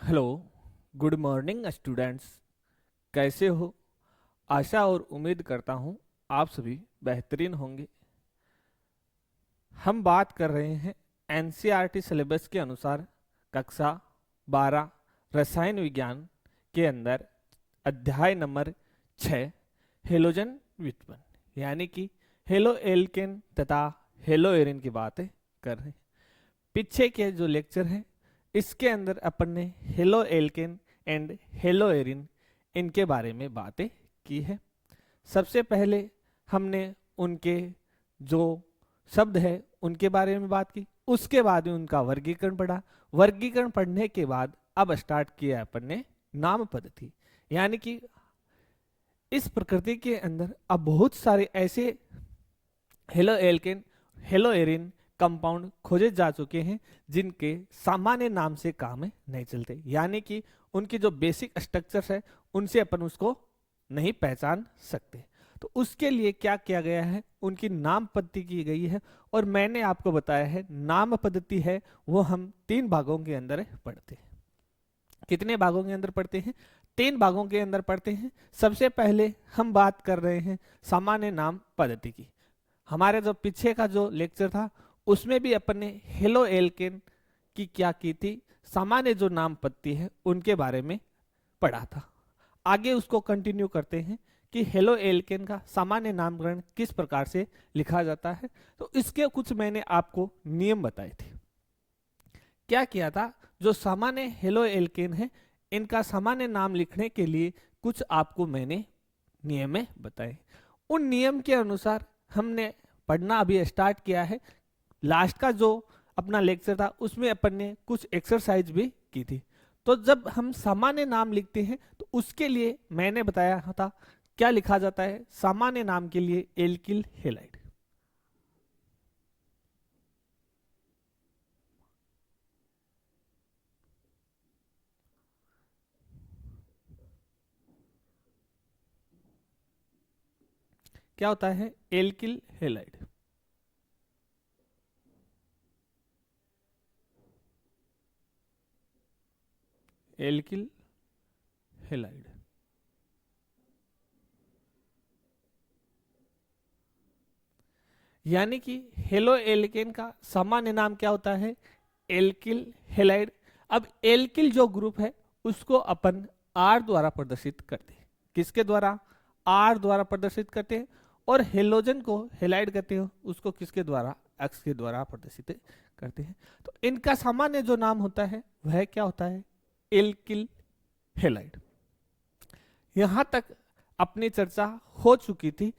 Hello, good morning students. कैसे हो? आशा और उम्मीद करता हूँ आप सभी बेहतरीन होंगे। हम बात कर रहे हैं एनसीईआरटी सिलेबस के अनुसार कक्षा 12 रसायन विज्ञान के अंदर अध्याय नंबर 6 हेलोजन व्युत्पन्न यानी कि हेलो एल्केन तथा हेलो एरिन की बातें कर रहे हैं। पीछे के जो लेक्चर हैं इसके अंदर अपन ने halo alkane and hello Erin इनके बारे में बातें की है। सबसे पहले हमने उनके जो शब्द है उनके बारे में बात की, उसके बाद में उनका वर्गीकरण पढ़ा। वर्गीकरण पढ़ने के बाद अब स्टार्ट किया अपन ने नाम पद्धति, यानी कि इस प्रकृति के अंदर अब बहुत सारे ऐसे halo alkane hello Erin compound खोजे जा चुके हैं जिनके सामान्य नाम से काम नहीं चलते, यानी कि उनकी जो बेसिक स्ट्रक्चर्स है उनसे अपन उसको नहीं पहचान सकते। तो उसके लिए क्या किया गया है, उनकी नाम पद्धति की गई है। और मैंने आपको बताया है नाम पद्धति है वो हम 3 भागों के अंदर पढ़ते हैं। कितने भागों के अंदर पढ़ते हैं? 3 भागों के अंदर पढ़ते हैं। सबसे पहले हम बात कर रहे हैं सामान्य नाम पद्धति की। हमारे जो पीछे का जो लेक्चर था उसमें भी अपन ने हेलो एल्केन की क्या की थी, सामान्य जो नाम पद्धति है उनके बारे में पढ़ा था। आगे उसको कंटिन्यू करते हैं कि हेलो एल्केन का सामान्य नामकरण किस प्रकार से लिखा जाता है। तो इसके कुछ मैंने आपको नियम बताए थे। क्या किया था, जो सामान्य हेलो एल्केन है इनका सामान्य नाम लिखने के लिए कुछ आपको मैंने नियम बताए। उन नियम के अनुसार हमने पढ़ना अभी स्टार्ट किया है। लास्ट का जो अपना लेक्चर था उसमें अपन ने कुछ एक्सरसाइज भी की थी। तो जब हम सामान्य नाम लिखते हैं तो उसके लिए मैंने बताया था क्या लिखा जाता है। सामान्य नाम के लिए एल्किल हेलाइड, क्या होता है? Alkyl halide. एल्किल हेलाइड यानी कि हेलो एल्केन का सामान्य नाम क्या होता है? Alkyl halide. अब एल्किल जो ग्रुप है उसको अपन आर द्वारा प्रदर्शित करते हैं। किसके द्वारा? आर द्वारा प्रदर्शित करते हैं। और हेलोजन को हेलाइड कहते हैं, उसको किसके द्वारा? एक्स के द्वारा प्रदर्शित करते हैं। तो इनका सामान्य जो नाम होता है वह क्या होता है? Alkyl halide. यहां तक अपनी चर्चा हो चुकी थी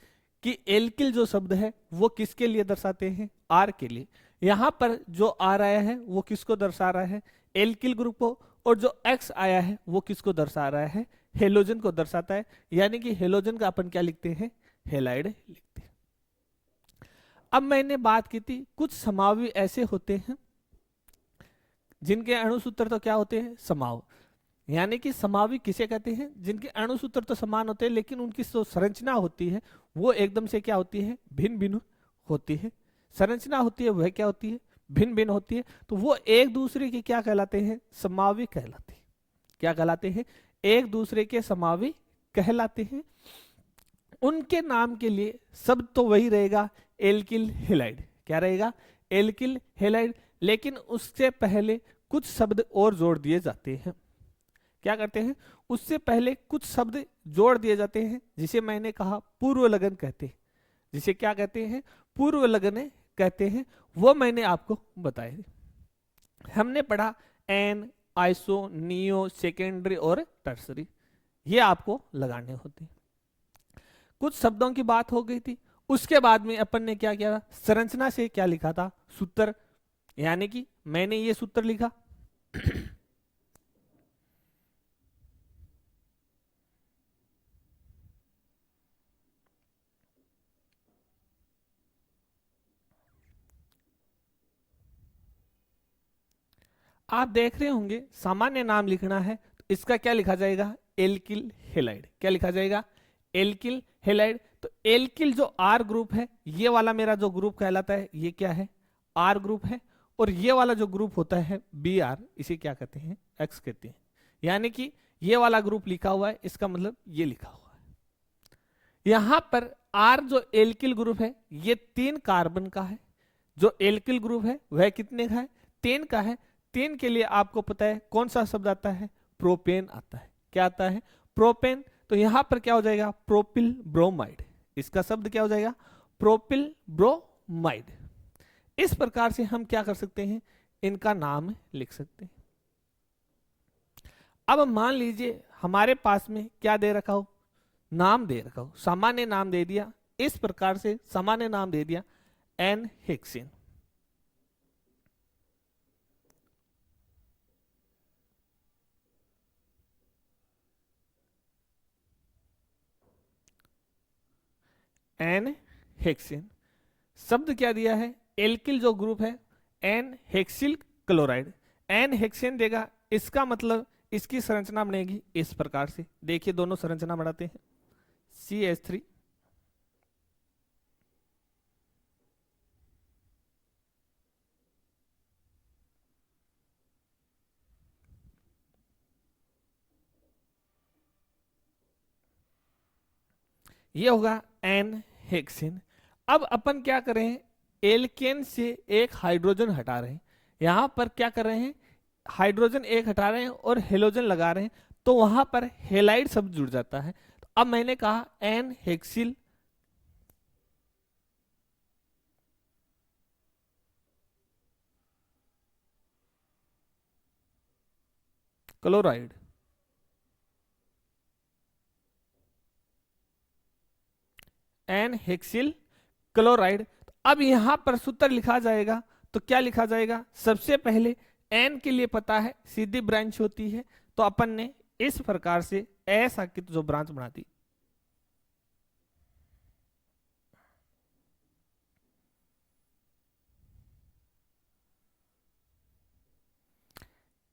कि एल्किल जो शब्द है वो किसके लिए दर्शाते हैं? आर के लिए। यहां पर जो आर आया है वो किसको दर्शा रहा है? एल्किल ग्रुप को। और जो एक्स आया है वो किसको दर्शा रहा है? हेलोजन को दर्शाता है। यानी कि हेलोजन का अपन क्या लिखते हैं? हेलाइड लिखते हैं। अब मैंने बात की थी कुछ समावी ऐसे होते हैं जिनके अणुसूत्र तो क्या होते हैं? समाव। यानी कि समावी किसे कहते हैं? जिनके अणुसूत्र तो समान होते हैं लेकिन उनकी जो संरचना होती है वो एकदम से क्या होती है? भिन्न भिन्न होती है। संरचना होती है वह क्या होती है? भिन्न भिन्न होती है। तो वो एक दूसरे के क्या कहलाते हैं? समावी कहलाते हैं। क्या कहलाते हैं? एक दूसरे के समावी कहलाते हैं। उनके नाम के लिए शब्द तो वही रहेगा, एल्किल हेलाइड। क्या रहेगा? Alkyl halide. लेकिन उससे पहले कुछ शब्द और जोड़ दिए जाते हैं। क्या करते हैं? उससे पहले कुछ शब्द जोड़ दिए जाते हैं जिसे मैंने कहा पूर्व लगन कहते हैं। जिसे क्या कहते हैं? पूर्व लगन कहते हैं। वो मैंने आपको बताए। हमने पढ़ा एन, आइसो, नियो, सेकेंडरी और टर्सरी, ये आपको लगाने होते हैं। कुछ शब्दों की बात हो गई थी। उसके बाद में अपन ने क्या किया? संरचना से क्या लिखा था? सूत्र। यानी कि मैंने ये सूत्र लिखा आप देख रहे होंगे सामान्य नाम लिखना है तो इसका क्या लिखा जाएगा? Alkyl halide. क्या लिखा जाएगा? Alkyl halide. तो एल्किल जो आर ग्रुप है, ये वाला मेरा जो ग्रुप कहलाता है ये क्या है? आर ग्रुप है। और ये वाला जो ग्रुप होता है बी आर, इसे क्या कहते हैं? एक्स कहते हैं। यानी कि ये वाला ग्रुप लिखा हुआ है, इसका मतलब ये लिखा हुआ है। यहां पर R जो एल्किल ग्रुप है ये 3 कार्बन का है, जो एल्किल ग्रुप है वह कितने का है, 3 का है। 3 के लिए आपको पता है कौन सा शब्द आता है, प्रोपेन आता है। क्या आता है, प्रोपेन। तो यहां पर क्या हो जाएगा, प्रोपिल ब्रोमाइड। इसका शब्द क्या हो जाएगा, प्रोपिल ब्रोमाइड। इस प्रकार से हम क्या कर सकते हैं, इनका नाम लिख सकते हैं। अब मान लीजिए हमारे पास में क्या दे रखा हो, नाम दे रखा हो, सामान्य नाम दे दिया। इस प्रकार से सामान्य नाम दे दिया एन हेक्सिन। एन हेक्सिन शब्द क्या दिया है, एल्किल जो ग्रुप है n hexyl chloride. N hexane देगा, इसका मतलब इसकी संरचना बनेगी इस प्रकार से। देखिए दोनों संरचना बनाते हैं, CH3 ये होगा एन हेक्सेन। अब अपन क्या कर रहे हैं, एल्केन से एक हाइड्रोजन हटा रहे हैं। यहां पर क्या कर रहे हैं, हाइड्रोजन एक हटा रहे हैं और हेलोजन लगा रहे हैं, तो वहां पर हेलाइड शब्द जुड़ जाता है। तो अब मैंने कहा n hexyl chloride. N hexyl chloride. अब यहां पर सूत्र लिखा जाएगा, तो क्या लिखा जाएगा, सबसे पहले एन के लिए पता है सीधी ब्रांच होती है, तो अपन ने इस प्रकार से ऐसा की जो ब्रांच बना दी।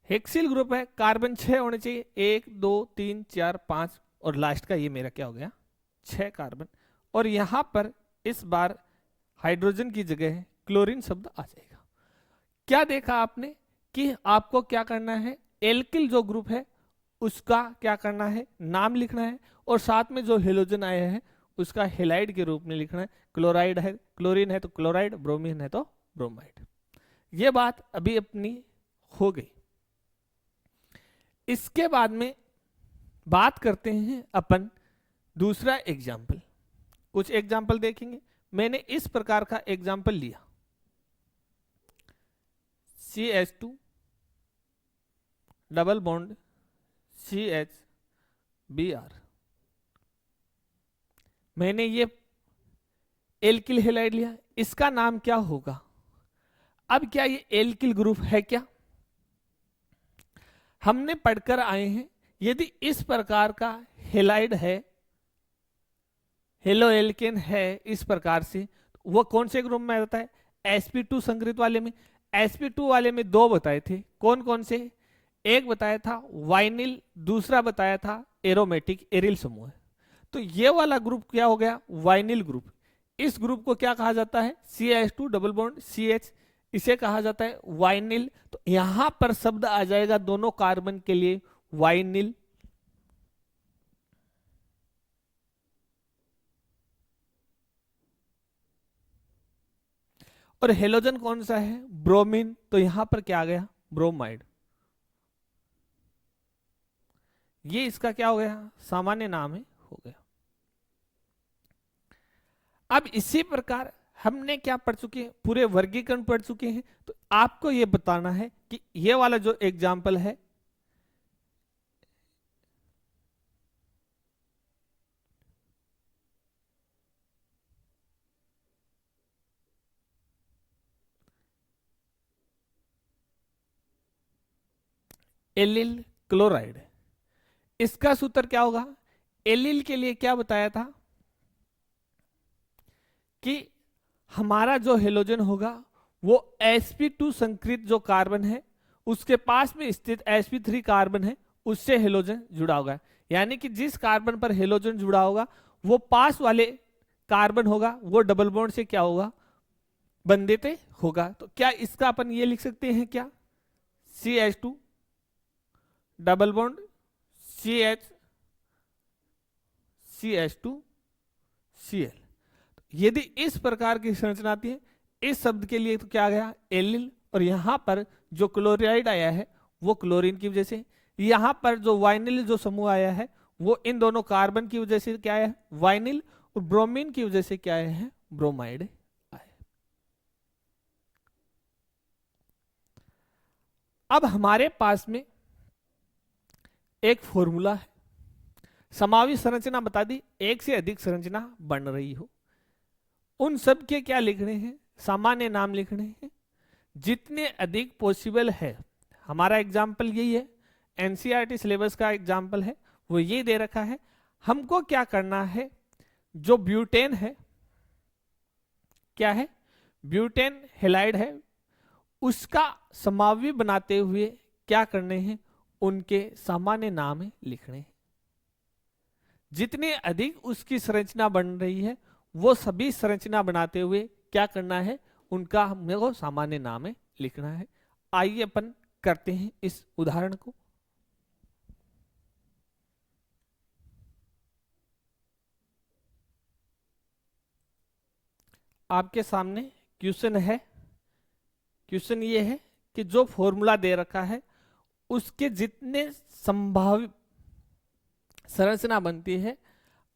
हेक्सिल ग्रुप है, कार्बन 6 होने चाहिए, 1 2 3 4 5 और लास्ट का ये मेरा क्या हो गया 6 कार्बन। और यहां पर इस बार हाइड्रोजन की जगह क्लोरीन शब्द आ जाएगा। क्या देखा आपने कि आपको क्या करना है, एल्किल जो ग्रुप है उसका क्या करना है, नाम लिखना है, और साथ में जो हेलोजन आया है उसका हेलाइड के रूप में लिखना है। क्लोराइड है, क्लोरीन है तो क्लोराइड, ब्रोमीन है तो ब्रोमाइड। ये बात अभी अपनी हो गई। इसके बाद में बात करते हैं अपन दूसरा एग्जाम्पल। कुछ एग्जाम्पल देखेंगे। मैंने इस प्रकार का एग्जाम्पल लिया, CH2 डबल बॉन्ड CHBr। मैंने ये एल्किल हेलाइड लिया, इसका नाम क्या होगा। अब क्या ये एल्किल ग्रुप है क्या, हमने पढ़कर आए हैं यदि इस प्रकार का हेलाइड है, हेलो एल्केन है इस प्रकार से, वो कौन से ग्रुप में आता है, sp2 संकरित वाले में। sp2 वाले में 2 बताए थे, कौन कौन से, एक बताया था वाइनिल, दूसरा बताया था एरोमेटिक एरिल समूह। तो ये वाला ग्रुप क्या हो गया, वाइनिल ग्रुप। इस ग्रुप को क्या कहा जाता है, CH2 डबल बॉन्ड CH, इसे कहा जाता है वाइनिल। तो यहां पर शब्द आ जाएगा दोनों कार्बन के लिए वाइनिल। और हेलोजन कौन सा है, ब्रोमीन, तो यहां पर क्या आ गया, ब्रोमाइड। ये इसका क्या हो गया, सामान्य नाम है, हो गया। अब इसी प्रकार हमने क्या पढ़ चुके हैं, पूरे वर्गीकरण पढ़ चुके हैं। तो आपको यह बताना है कि ये वाला जो एग्जाम्पल है, एलिल क्लोराइड, इसका सूत्र क्या होगा। एलिल के लिए क्या बताया था कि हमारा जो हेलोजन होगा वो sp2 संकृत जो कार्बन है उसके पास में स्थित sp3 कार्बन है उससे हेलोजन जुड़ा होगा। यानी कि जिस कार्बन पर हेलोजन जुड़ा होगा वो पास वाले कार्बन होगा, वो डबल बॉन्ड से क्या होगा, बंधित होगा। तो क्या इसका अपन ये लिख सकते हैं क्या, CH2 डबल बॉन्ड CH2Cl। यदि इस प्रकार की संरचना आती है, इस शब्द के लिए तो क्या गया एलिल, और यहां पर जो क्लोराइड आया है वो क्लोरीन की वजह से, यहां पर जो वाइनिल जो समूह आया है वो इन दोनों कार्बन की वजह से क्या है वाइनिल, और ब्रोमीन की वजह से क्या है ब्रोमाइड आए। अब हमारे पास में एक फॉर्मूला है, समावी संरचना बता दी, एक से अधिक संरचना बन रही हो, उन सब के क्या लिखने हैं सामान्य नाम लिखने हैं, जितने अधिक पॉसिबल है। हमारा एग्जाम्पल यही है, एनसीईआरटी सिलेबस का एग्जाम्पल है, वो ये दे रखा है। हमको क्या करना है, जो ब्यूटेन है, क्या है ब्यूटेन हैलाइड है, उसका समावी बनाते हुए क्या करने हैं, उनके सामान्य नाम लिखने हैं। जितने अधिक उसकी संरचना बन रही है वो सभी संरचना बनाते हुए क्या करना है, उनका हमें को सामान्य नाम लिखना है। आइए अपन करते हैं इस उदाहरण को। आपके सामने क्वेश्चन है, क्वेश्चन ये है कि जो फॉर्मूला दे रखा है उसके जितने संभावित संरचना बनती है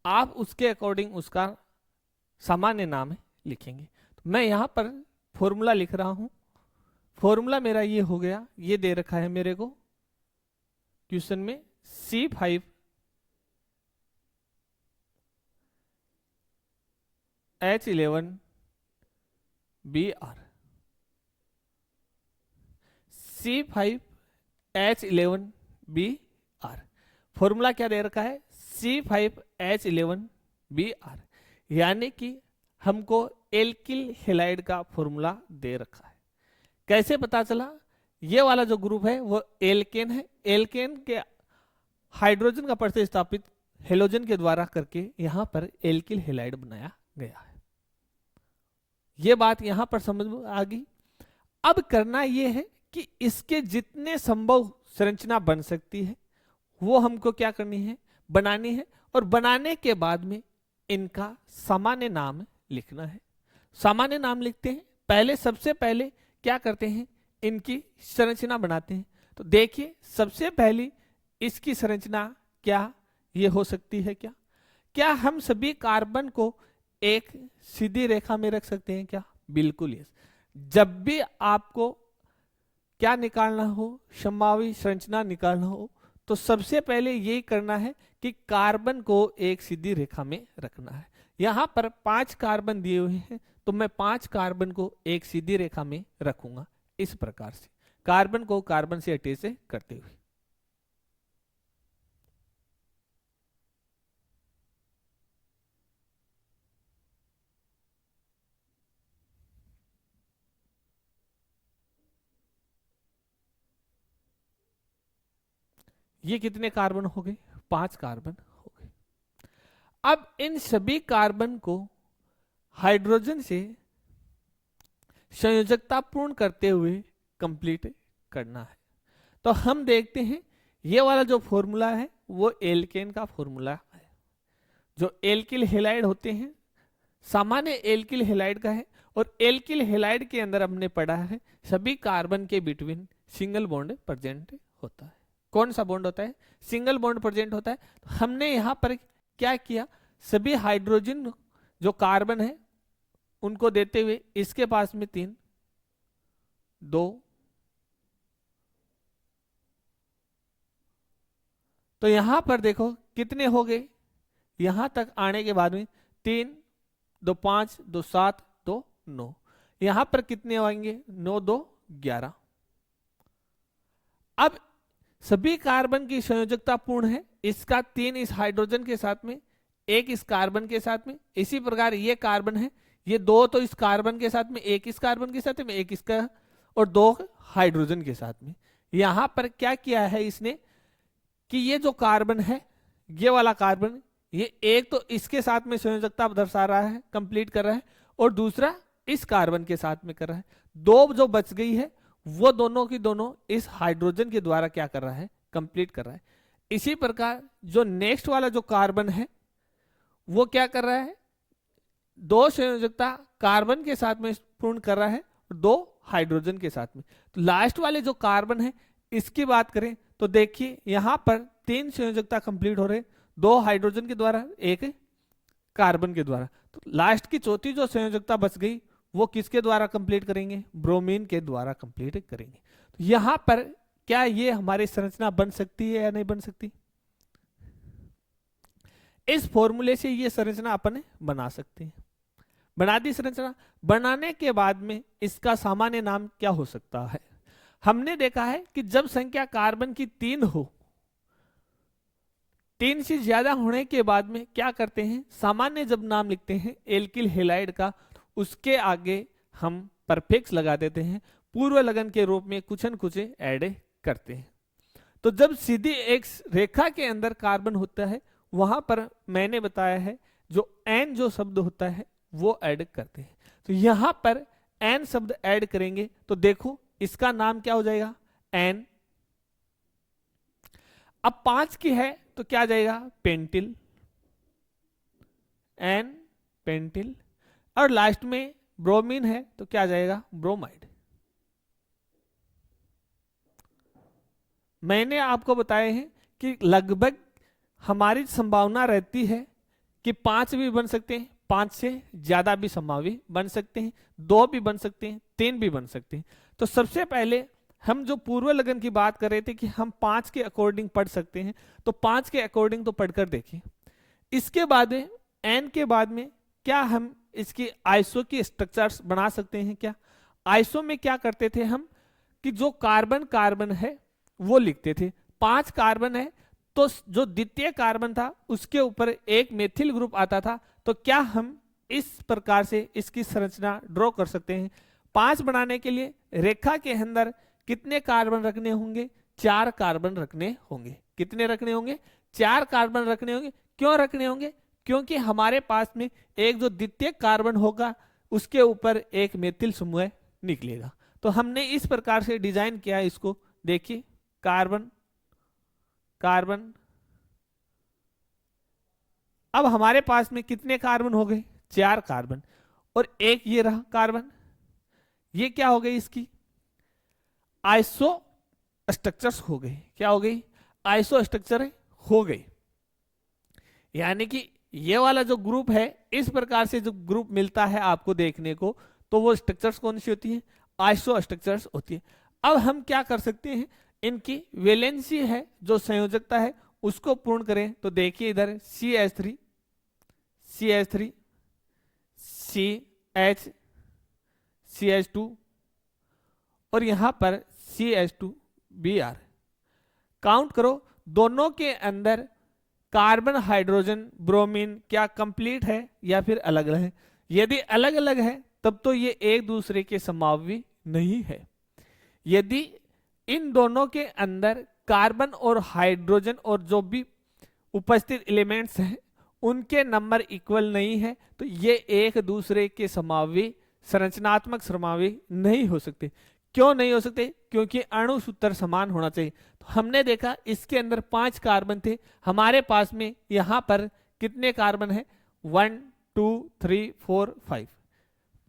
आप उसके अकॉर्डिंग उसका सामान्य नाम लिखेंगे। तो मैं यहां पर फॉर्मूला लिख रहा हूं। फॉर्मूला मेरा ये हो गया, ये दे रखा है मेरे को क्वेश्चन में C5H11Br, C5H11Br। फॉर्मूला क्या दे रखा है C5H11Br, यानी कि हमको एल्किल हैलाइड का फॉर्मूला दे रखा है। कैसे पता चला, ये वाला जो ग्रुप है वो एल्केन है, एल्केन के हाइड्रोजन का प्रतिस्थापित हेलोजन के द्वारा करके यहां पर एल्किल हैलाइड बनाया गया है। ये बात यहां पर समझ में आ गई। अब करना ये है कि इसके जितने संभव संरचना बन सकती है वो हमको क्या करनी है, बनानी है, और बनाने के बाद में इनका सामान्य नाम लिखना है। सामान्य नाम लिखते हैं, पहले सबसे पहले क्या करते हैं, इनकी संरचना बनाते हैं। तो देखिए सबसे पहली इसकी संरचना क्या ये हो सकती है, क्या हम सभी कार्बन को एक सीधी रेखा में रख सकते हैं क्या? बिल्कुल यस। जब भी आपको क्या निकालना हो, समवायी संरचना निकालना हो, तो सबसे पहले यही करना है कि कार्बन को एक सीधी रेखा में रखना है। यहां पर 5 कार्बन दिए हुए हैं, तो मैं 5 कार्बन को एक सीधी रेखा में रखूंगा इस प्रकार से, कार्बन को कार्बन से अटैच करते हुए। ये कितने कार्बन हो गए? 5 कार्बन हो गए। अब इन सभी कार्बन को हाइड्रोजन से संयोजकता पूर्ण करते हुए कंप्लीट करना है। तो हम देखते हैं ये वाला जो फॉर्मूला है वो एल्केन का फॉर्मूला है। जो एल्किल हैलाइड होते हैं सामान्य एल्किल हैलाइड का है, और एल्किल हैलाइड के अंदर हमने पढ़ा है सभी कार्बन के बिटवीन सिंगल बॉन्ड प्रेजेंट होता है। कौन सा बॉन्ड होता है? सिंगल बॉन्ड प्रेजेंट होता है। तो हमने यहां पर क्या किया, सभी हाइड्रोजन जो कार्बन है उनको देते हुए इसके पास में 3 2 तो यहां पर देखो कितने हो गए, यहां तक आने के बाद में 3 2 5 2 7 2 9, यहां पर कितने आएंगे 9 2 11। अब सभी कार्बन की संयोजकता पूर्ण है, इसका 3 इस हाइड्रोजन के साथ में, 1 इस कार्बन के साथ में। इसी प्रकार ये कार्बन है, ये 2 तो इस कार्बन के साथ में, 1 इस कार्बन के साथ में, 1 इसका, और 2 हाइड्रोजन के साथ में। यहां पर क्या किया है इसने कि ये जो कार्बन है, ये वाला कार्बन, ये एक तो इसके साथ में संयोजकता दर्शा रहा है, कंप्लीट कर रहा है, और दूसरा इस कार्बन के साथ में कर रहा है। 2 जो बच गई है वो दोनों की दोनों इस हाइड्रोजन के द्वारा क्या कर रहा है, कंप्लीट कर रहा है। इसी प्रकार जो नेक्स्ट वाला जो कार्बन है वो क्या कर रहा है, दो संयोजकता कार्बन के साथ में पूर्ण कर रहा है और दो हाइड्रोजन के साथ में। तो लास्ट वाले जो कार्बन है इसकी बात करें तो देखिए यहां पर तीन संयोजकता कंप्लीट हो रहे, दो हाइड्रोजन के द्वारा एक कार्बन के द्वारा। तो लास्ट की चौथी जो संयोजकता बच गई वो किसके द्वारा कंप्लीट करेंगे, ब्रोमीन के द्वारा कंप्लीट करेंगे। तो यहां पर क्या ये हमारी संरचना बन सकती है या नहीं बन सकती, इस फॉर्मूले से ये संरचना अपन बना सकते हैं। बना दी संरचना, बनाने के बाद में इसका सामान्य नाम क्या हो सकता है। हमने देखा है कि जब संख्या कार्बन की 3 हो, 3 से ज्यादा होने के बाद में क्या करते हैं, सामान्य जब नाम लिखते हैं एल्किल हैलाइड का, उसके आगे हम परफिक्स लगा देते हैं, पूर्व लगन के रूप में कुछ न कुछ ऐड करते हैं। तो जब सीधी एक रेखा के अंदर कार्बन होता है वहां पर मैंने बताया है जो एन जो शब्द होता है वो ऐड करते हैं। तो यहां पर एन शब्द ऐड करेंगे तो देखो इसका नाम क्या हो जाएगा, एन। अब 5 की है तो क्या जाएगा, पेंटिल, एन पेंटिल। और लास्ट में ब्रोमीन है तो क्या जाएगा, ब्रोमाइड। मैंने आपको बताया है कि लगभग हमारी संभावना रहती है कि 5 भी बन सकते हैं, 5 से ज्यादा भी संभावित बन सकते हैं, 2 भी बन सकते हैं, 3 भी बन सकते हैं। तो सबसे पहले हम जो पूर्व लगन की बात कर रहे थे कि हम 5 के अकॉर्डिंग पढ़ सकते हैं, तो 5 के अकॉर्डिंग तो पढ़कर देखिए। इसके बाद में एन के बाद में क्या हम इसकी आइसो की स्ट्रक्चर्स बना सकते हैं क्या। आइसो में क्या करते थे हम कि जो कार्बन कार्बन है वो लिखते थे, 5 कार्बन है तो जो द्वितीय कार्बन था उसके ऊपर एक मेथिल ग्रुप आता था। तो क्या हम इस प्रकार से इसकी संरचना ड्रॉ कर सकते हैं। 5 बनाने के लिए रेखा के अंदर कितने कार्बन रखने होंगे, 4 कार्बन रखने होंगे। कितने रखने होंगे, 4 कार्बन रखने होंगे। क्यों रखने होंगे, क्योंकि हमारे पास में एक जो द्वितीय कार्बन होगा उसके ऊपर एक मेथिल समूह निकलेगा। तो हमने इस प्रकार से डिजाइन किया इसको, देखिए कार्बन कार्बन। अब हमारे पास में कितने कार्बन हो गए, 4 कार्बन, और एक ये रहा कार्बन। ये क्या हो गई, इसकी आइसो स्ट्रक्चर्स हो गई। क्या हो गई, आइसो स्ट्रक्चर हो गई। यानी कि ये वाला जो ग्रुप है, इस प्रकार से जो ग्रुप मिलता है आपको देखने को, तो वो स्ट्रक्चर्स कौन सी होती है, आइसो स्ट्रक्चर्स होती है। अब हम क्या कर सकते हैं, इनकी वैलेंसी है जो संयोजकता है उसको पूर्ण करें। तो देखिए इधर CH3 CH3 CH CH2 और यहां पर CH2Br। काउंट करो दोनों के अंदर कार्बन हाइड्रोजन ब्रोमीन क्या कंप्लीट है या फिर अलग अलग है। यदि अलग अलग है तब तो ये एक दूसरे के समावी नहीं है। यदि इन दोनों के अंदर कार्बन और हाइड्रोजन और जो भी उपस्थित एलिमेंट्स हैं उनके नंबर इक्वल नहीं है तो ये एक दूसरे के समावी संरचनात्मक समावी नहीं हो सकते। क्यों नहीं हो सकते, क्योंकि अणु सूत्र समान होना चाहिए। तो हमने देखा इसके अंदर 5 कार्बन थे, हमारे पास में यहां पर कितने कार्बन है, 1 2 3 4 5।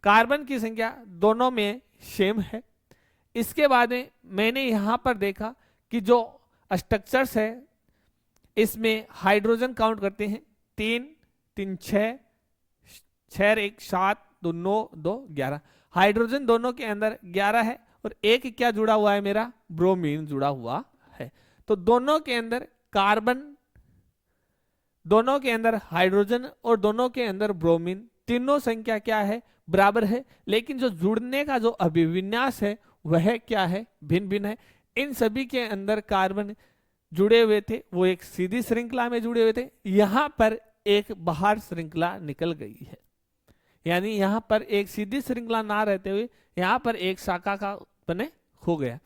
कार्बन की संख्या दोनों में सेम है। इसके बाद में मैंने यहां पर देखा कि जो स्ट्रक्चर्स है इसमें हाइड्रोजन काउंट करते हैं, 3 3 6 6 1 7 2 9 2 11। हाइड्रोजन दोनों के अंदर 11 है और एक क्या जुड़ा हुआ है, मेरा ब्रोमीन जुड़ा हुआ है। तो दोनों के अंदर कार्बन, दोनों के अंदर हाइड्रोजन और दोनों के अंदर ब्रोमीन, तीनों संख्या क्या है, बराबर है। लेकिन जो जुड़ने का जो अभिविन्यास है वह क्या है, भिन्न भिन्न है। इन सभी के अंदर कार्बन जुड़े हुए थे, वो एक सीधी श्रृंखला में जुड़े हुए थे, यहां पर एक बाहर श्रृंखला निकल गई है। यानी यहां पर एक सीधी श्रृंखला ना रहते हुए यहां पर एक शाखा का उत्पन्न हो गया।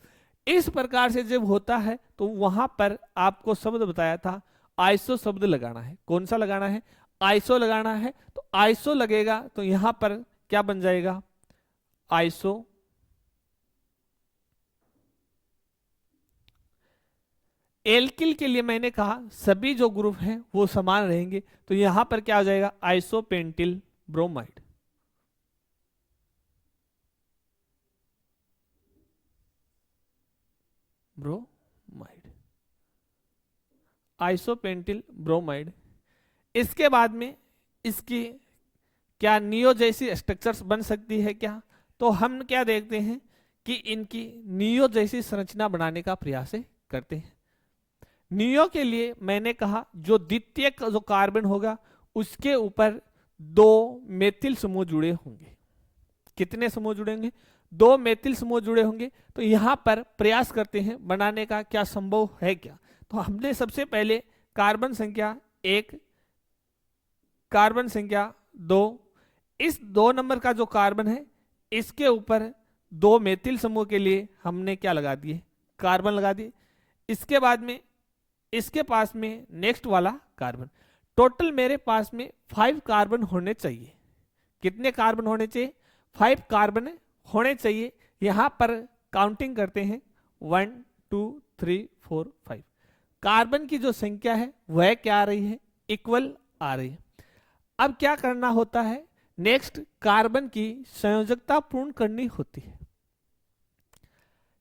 इस प्रकार से जब होता है तो वहां पर आपको शब्द बताया था आइसो शब्द लगाना है। कौन सा लगाना है, आइसो लगाना है। तो आइसो लगेगा तो यहां पर क्या बन जाएगा, आइसो एल्किल के लिए मैंने कहा सभी जो ग्रुप हैं वो समान रहेंगे, तो यहां पर क्या हो जाएगा, isopentyl bromide. Bromide, isopentyl bromide. इसके बाद में इसकी क्या नियो जैसी स्ट्रक्चर्स बन सकती है क्या, तो हम क्या देखते हैं कि इनकी नियो जैसी संरचना बनाने का प्रयास करते हैं। नियो के लिए मैंने कहा जो द्वितीय जो कार्बन होगा उसके ऊपर दो मेथिल समूह जुड़े होंगे। कितने समूह जुड़ेंगे, दो मेथिल समूह जुड़े होंगे। तो यहां पर प्रयास करते हैं बनाने का, क्या संभव है क्या। तो हमने सबसे पहले कार्बन संख्या 1, कार्बन संख्या 2, इस 2 नंबर का जो कार्बन है इसके ऊपर दो मेथिल समूह के लिए हमने क्या लगा दिए, कार्बन लगा दिए। इसके बाद में इसके पास में नेक्स्ट वाला कार्बन, टोटल मेरे पास में 5 कार्बन होने चाहिए। कितने कार्बन होने चाहिए, 5 कार्बन होने चाहिए। यहां पर काउंटिंग करते हैं 1 2 3 4 5। कार्बन की जो संख्या है वह क्या आ रही है, इक्वल आ रही है। अब क्या करना होता है, नेक्स्ट कार्बन की संयोजकता पूर्ण करनी होती है।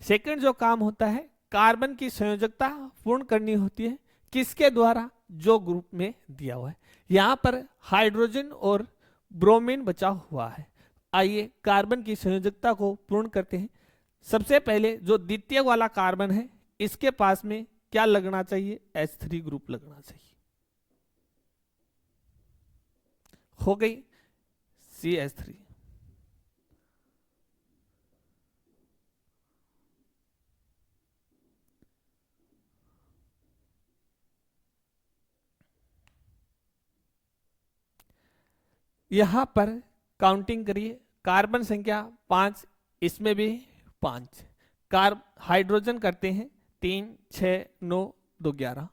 सेकंड जो काम होता है, कार्बन की संयोजकता पूर्ण करनी होती है। किसके द्वारा, जो ग्रुप में दिया हुआ है। यहां पर हाइड्रोजन और ब्रोमीन बचा हुआ है। आइए कार्बन की संयोजकता को पूर्ण करते हैं। सबसे पहले जो द्वितीय वाला कार्बन है इसके पास में क्या लगना चाहिए, H3 ग्रुप लगना चाहिए। हो गई CH3। यहां पर काउंटिंग करिए, कार्बन संख्या 5, इसमें भी 5 हाइड्रोजन करते हैं 3 6 9 2 11।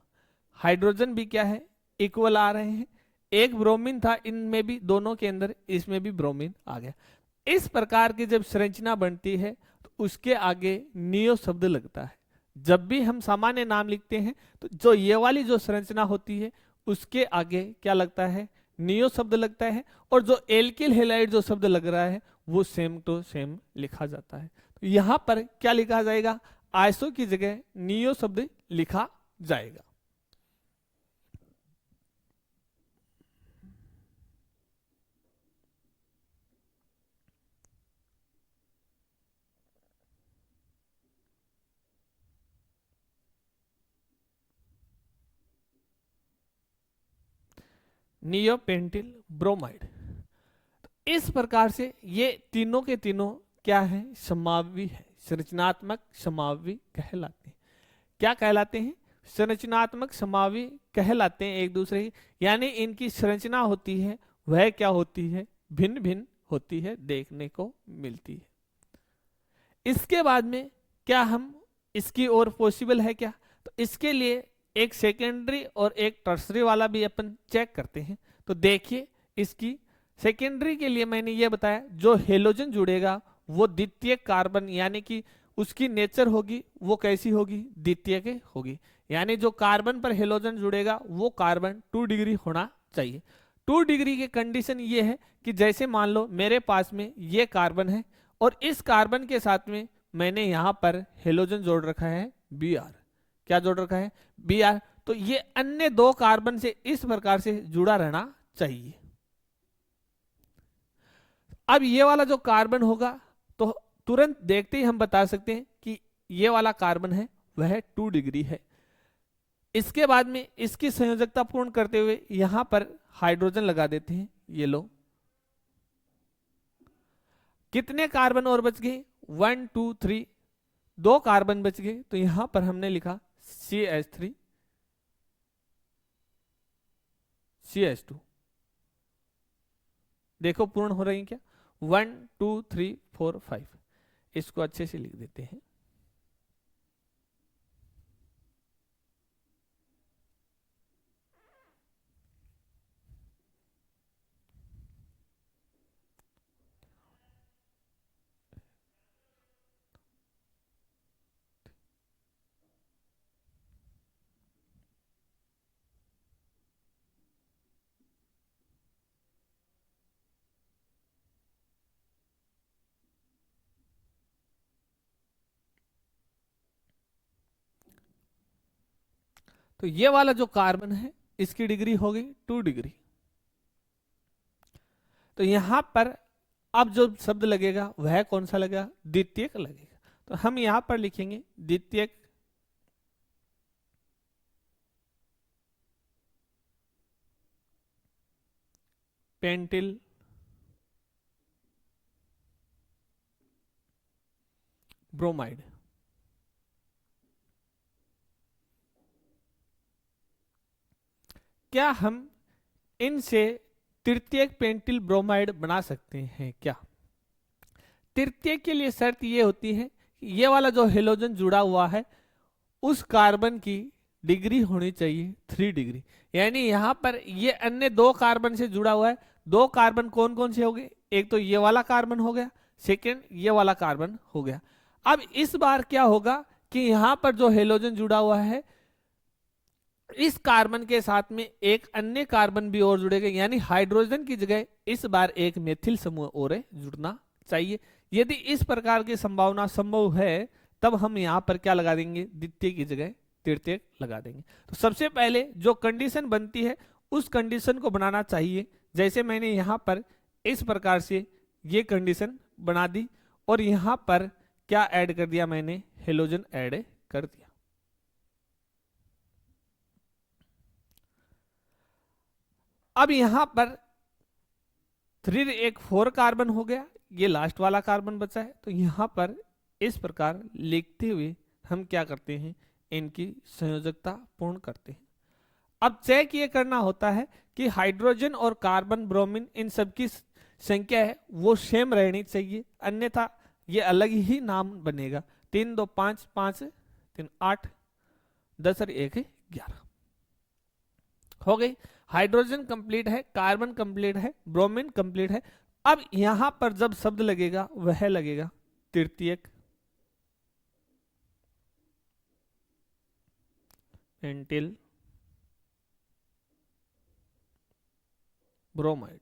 हाइड्रोजन भी क्या है, इक्वल आ रहे हैं। एक ब्रोमीन था इनमें भी, दोनों के अंदर, इसमें भी ब्रोमीन आ गया। इस प्रकार की जब संरचना बनती है तो उसके आगे नियो शब्द लगता है। जब भी हम सामान्य नाम लिखते हैं तो जो ये वाली जो संरचना होती है उसके आगे क्या लगता है, नियो शब्द लगता है। और जो एल्किल हैलाइड जो शब्द लग रहा है वो सेम टू सेम लिखा जाता है। तो यहां पर क्या लिखा जाएगा, आइसो की जगह नियो शब्द लिखा जाएगा। नियोपेंटिल ब्रोमाइड। इस प्रकार से ये तीनों के तीनों क्या है, समावी है, संरचनात्मक समावी कहलाते हैं। क्या कहलाते हैं, संरचनात्मक समावी कहलाते हैं एक दूसरे की। यानी इनकी संरचना होती है वह क्या होती है, भिन्न भिन्न होती है, देखने को मिलती है। इसके बाद में क्या हम इसकी और पॉसिबल है क्या, तो इसके लिए एक सेकेंडरी और एक टर्सरी वाला भी अपन चेक करते हैं। तो देखिए इसकी सेकेंडरी के लिए मैंने ये बताया जो हेलोजन जुड़ेगा वो द्वितीय कार्बन, यानी कि उसकी नेचर होगी वो कैसी होगी, द्वितीय के होगी। यानी जो कार्बन पर हेलोजन जुड़ेगा वो कार्बन 2 डिग्री होना चाहिए। 2 डिग्री की कंडीशन ये है कि जैसे मान लो मेरे पास में ये कार्बन है और इस कार्बन के साथ में मैंने यहां पर हेलोजन जोड़ रखा है Br। क्या जोड़ रखा है, Br। तो ये अन्य दो कार्बन से इस प्रकार से जुड़ा रहना चाहिए। अब ये वाला जो कार्बन होगा तो तुरंत देखते ही हम बता सकते हैं कि ये वाला कार्बन है वह 2 डिग्री है। इसके बाद में इसकी संयोजकता पूर्ण करते हुए यहां पर हाइड्रोजन लगा देते हैं। ये लो, कितने कार्बन और बच गए, 1 2 3, 2 कार्बन बच गए। तो यहां पर हमने लिखा CH3 CH2। देखो पूर्ण हो रही क्या, 1 2 3 4 5। इसको अच्छे से लिख देते हैं। तो ये वाला जो कार्बन है इसकी डिग्री हो गई 2 डिग्री। तो यहां पर अब जो शब्द लगेगा वह कौन सा लगेगा, द्वितीयक लगेगा। तो हम यहां पर लिखेंगे द्वितीयक पेंटिल ब्रोमाइड। क्या हम इनसे तृतीयक पेंटिल ब्रोमाइड बना सकते हैं क्या? तृतीयक के लिए शर्त ये होती है कि ये वाला जो हेलोजन जुड़ा हुआ है उस कार्बन की डिग्री होनी चाहिए 3 डिग्री। यानी यहां पर ये अन्य 2 कार्बन से जुड़ा हुआ है। 2 कार्बन कौन कौन से हो गए, एक तो ये वाला कार्बन हो गया, सेकेंड ये वाला कार्बन हो गया। अब इस बार क्या होगा कि यहां पर जो हेलोजन जुड़ा हुआ है इस कार्बन के साथ में एक अन्य कार्बन भी और जुड़ेगा, यानी हाइड्रोजन की जगह इस बार एक मेथिल समूह और जुड़ना चाहिए। यदि इस प्रकार की संभावना संभव है तब हम यहां पर क्या लगा देंगे, द्वितीय की जगह तृतीयक लगा देंगे। तो सबसे पहले जो कंडीशन बनती है उस कंडीशन को बनाना चाहिए। जैसे मैंने यहां पर इस प्रकार से ये कंडीशन बना दी और यहां पर क्या ऐड कर दिया, मैंने हेलोजन ऐड कर दिया। अब यहां पर 3 एक 4 कार्बन हो गया, ये लास्ट वाला कार्बन बचा है। तो यहां पर इस प्रकार लिखते हुए हम क्या करते हैं, इनकी संयोजकता पूर्ण करते हैं। अब चेक ये करना होता है कि हाइड्रोजन और कार्बन ब्रोमीन इन सब की संख्या है वो सेम रहनी चाहिए, अन्यथा ये अलग ही नाम बनेगा। 3 2 5 5 3 8 10 और 1 11 हो गई। हाइड्रोजन कंप्लीट है, कार्बन कंप्लीट है, ब्रोमीन कंप्लीट है। अब यहां पर जब शब्द लगेगा वह लगेगा तृतीयक पेंटिल ब्रोमाइड।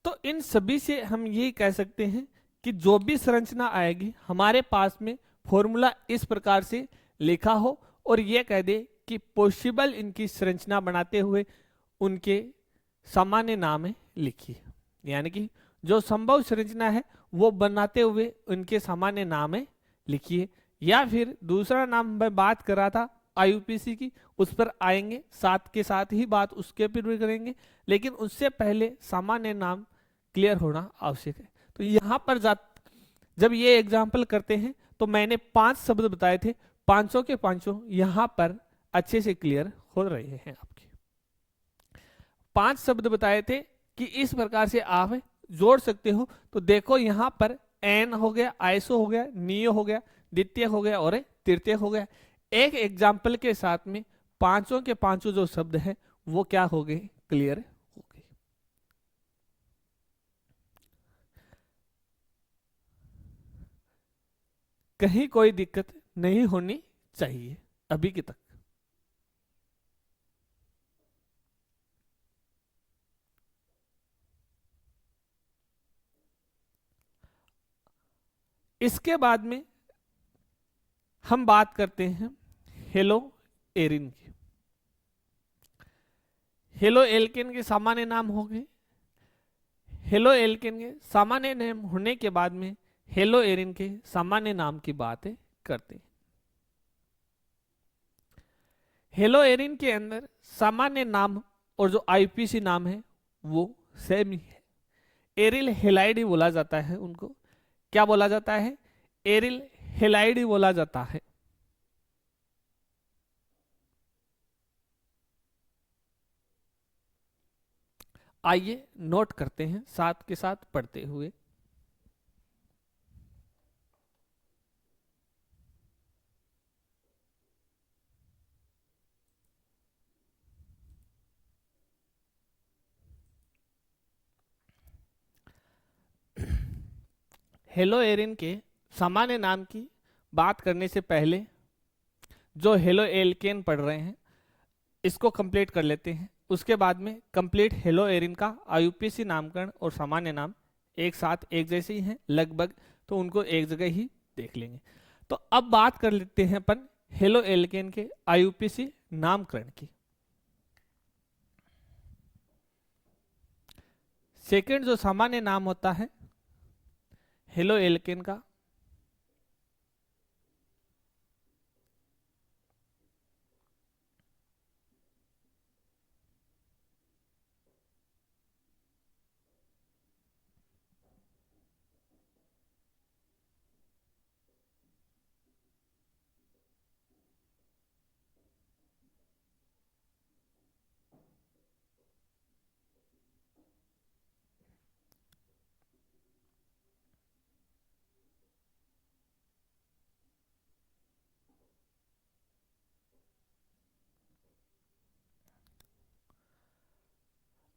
तो इन सभी से हम ये कह सकते हैं कि जो भी संरचना आएगी हमारे पास में फॉर्मूला इस प्रकार से लिखा हो और ये कह दे कि पॉसिबल इनकी संरचना बनाते हुए उनके सामान्य नाम लिखिए, यानी कि जो संभव संरचना है वो बनाते हुए उनके सामान्य नाम लिखिए। या फिर दूसरा नाम मैं बात कर रहा था आईयूपीसी की, उस पर आएंगे, साथ के साथ ही बात उसके पर भी करेंगे, लेकिन उससे पहले सामान्य नाम क्लियर होना आवश्यक है। तो यहां पर जब ये एग्जाम्पल करते हैं तो मैंने 5 शब्द बताए थे, 500 के 500 यहां पर अच्छे से क्लियर हो रहे हैं। आपके 5 शब्द बताए थे कि इस प्रकार से आप जोड़ सकते हो। तो देखो यहां पर एन हो गया, आइसो हो गया, नियो हो गया, द्वितीय हो गया और तृतीय हो गया। एक एग्जाम्पल के साथ में 500 के 500 जो शब्द हैं वो क्या हो गए, क्लियर हो गए। कहीं कोई दिक्कत नहीं होनी चाहिए अभी के तक। इसके बाद में हम बात करते हैं हेलो एरिन की। हेलो एल्केन के सामान्य नाम हो गए। हेलो एल्केन के सामान्य नाम होने के बाद में हेलो एरिन के सामान्य नाम की बात करते हैं। हेलो एरिन के अंदर सामान्य नाम और जो आईपीसी नाम है वो सेम ही है। एरिल हेलाइडी बोला जाता है उनको। क्या बोला जाता है, एरिल हेलाइडी बोला जाता है। आइए नोट करते हैं साथ के साथ पढ़ते हुए। हेलो एरिन के सामान्य नाम की बात करने से पहले जो हेलो एल्केन पढ़ रहे हैं इसको कंप्लीट कर लेते हैं। उसके बाद में कंप्लीट हेलो एरिन का आईयूपीसी नामकरण और सामान्य नाम एक साथ एक जैसे ही हैं लगभग, तो उनको एक जगह ही देख लेंगे। तो अब बात कर लेते हैं अपन हेलो एल्केन के आईयूपीएसी नामकरण की। सेकंड जो सामान्य नाम होता है हेलो एल्केन का,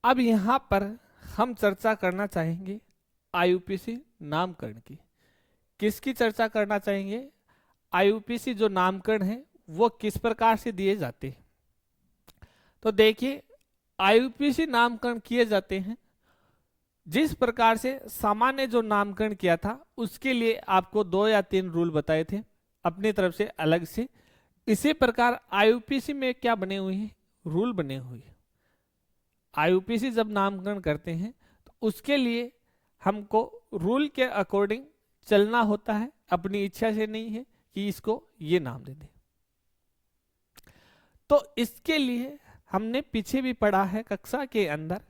अब यहां पर हम चर्चा करना चाहेंगे आईयूपीएसी नामकरण की। किसकी चर्चा करना चाहेंगे? आईयूपीएसी जो नामकरण है वो किस प्रकार से दिए जाते हैं। तो देखिए, आईयूपीएसी नामकरण किए जाते हैं जिस प्रकार से सामान्य जो नामकरण किया था उसके लिए आपको 2 या 3 रूल बताए थे अपनी तरफ से अलग से। इसी प्रकार आईयूपीएसी में क्या बने हुए हैं? रूल बने हुए हैं। आईयूपीएसी जब नामकरण करते हैं तो उसके लिए हमको रूल के अकॉर्डिंग चलना होता है, अपनी इच्छा से नहीं है कि इसको ये नाम दे दें। तो इसके लिए हमने पीछे भी पढ़ा है कक्षा के अंदर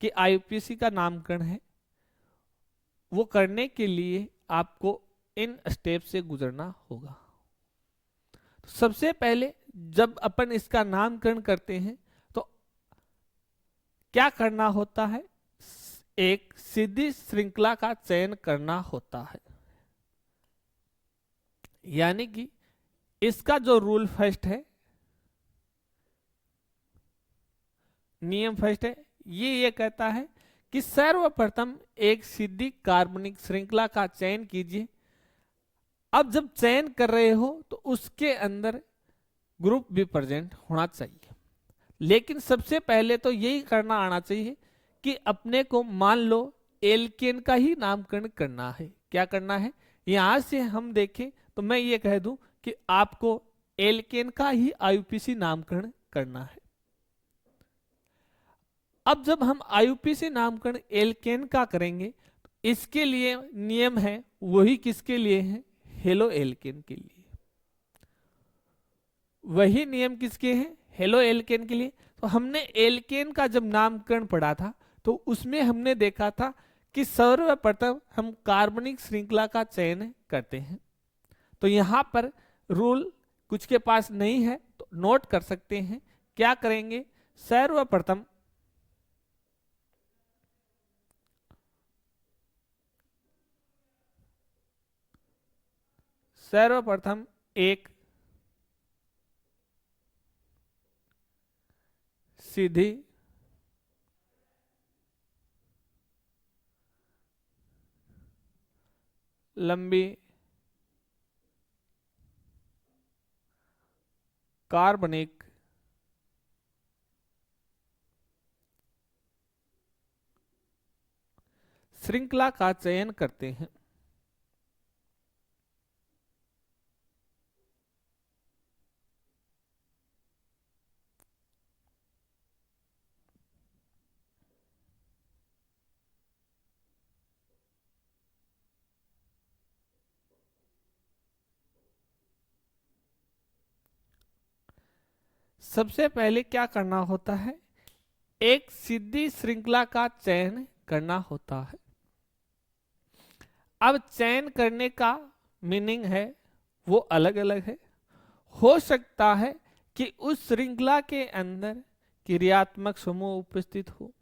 कि आईयूपीएसी का नामकरण है वो करने के लिए आपको इन स्टेप से गुजरना होगा। तो सबसे पहले जब अपन इसका नामकरण करते हैं तो क्या करना होता है? एक सीधी श्रृंखला का चयन करना होता है। यानी कि इसका जो रूल फर्स्ट है, नियम फर्स्ट है, ये कहता है कि सर्वप्रथम एक सीधी कार्बनिक श्रृंखला का चयन कीजिए। अब जब चयन कर रहे हो तो उसके अंदर ग्रुप भी प्रेजेंट होना चाहिए। लेकिन सबसे पहले तो यही करना आना चाहिए कि अपने को मान लो एल्केन का ही नामकरण करना है। क्या करना है? यहां से हम देखें तो मैं ये कह दूं कि आपको एल्केन का ही आईयूपीएसी नामकरण करना है। अब जब हम आईयूपीएसी नामकरण एल्केन का करेंगे तो इसके लिए नियम है वही किसके लिए है? हेलो एल्केन के लिए। वही नियम किसके हैं? हेलो एल्केन के लिए। तो हमने एल्केन का जब नामकरण पढ़ा था तो उसमें हमने देखा था कि सर्वप्रथम हम कार्बनिक श्रृंखला का चयन करते हैं। तो यहां पर रूल कुछ के पास नहीं है तो नोट कर सकते हैं। क्या करेंगे? सर्वप्रथम एक सीधी लंबी कार्बनिक श्रृंखला का चयन करते हैं। सबसे पहले क्या करना होता है? एक सीधी श्रृंखला का चयन करना होता है। अब चयन करने का मीनिंग है वो अलग अलग है। हो सकता है कि उस श्रृंखला के अंदर क्रियात्मक समूह उपस्थित हो।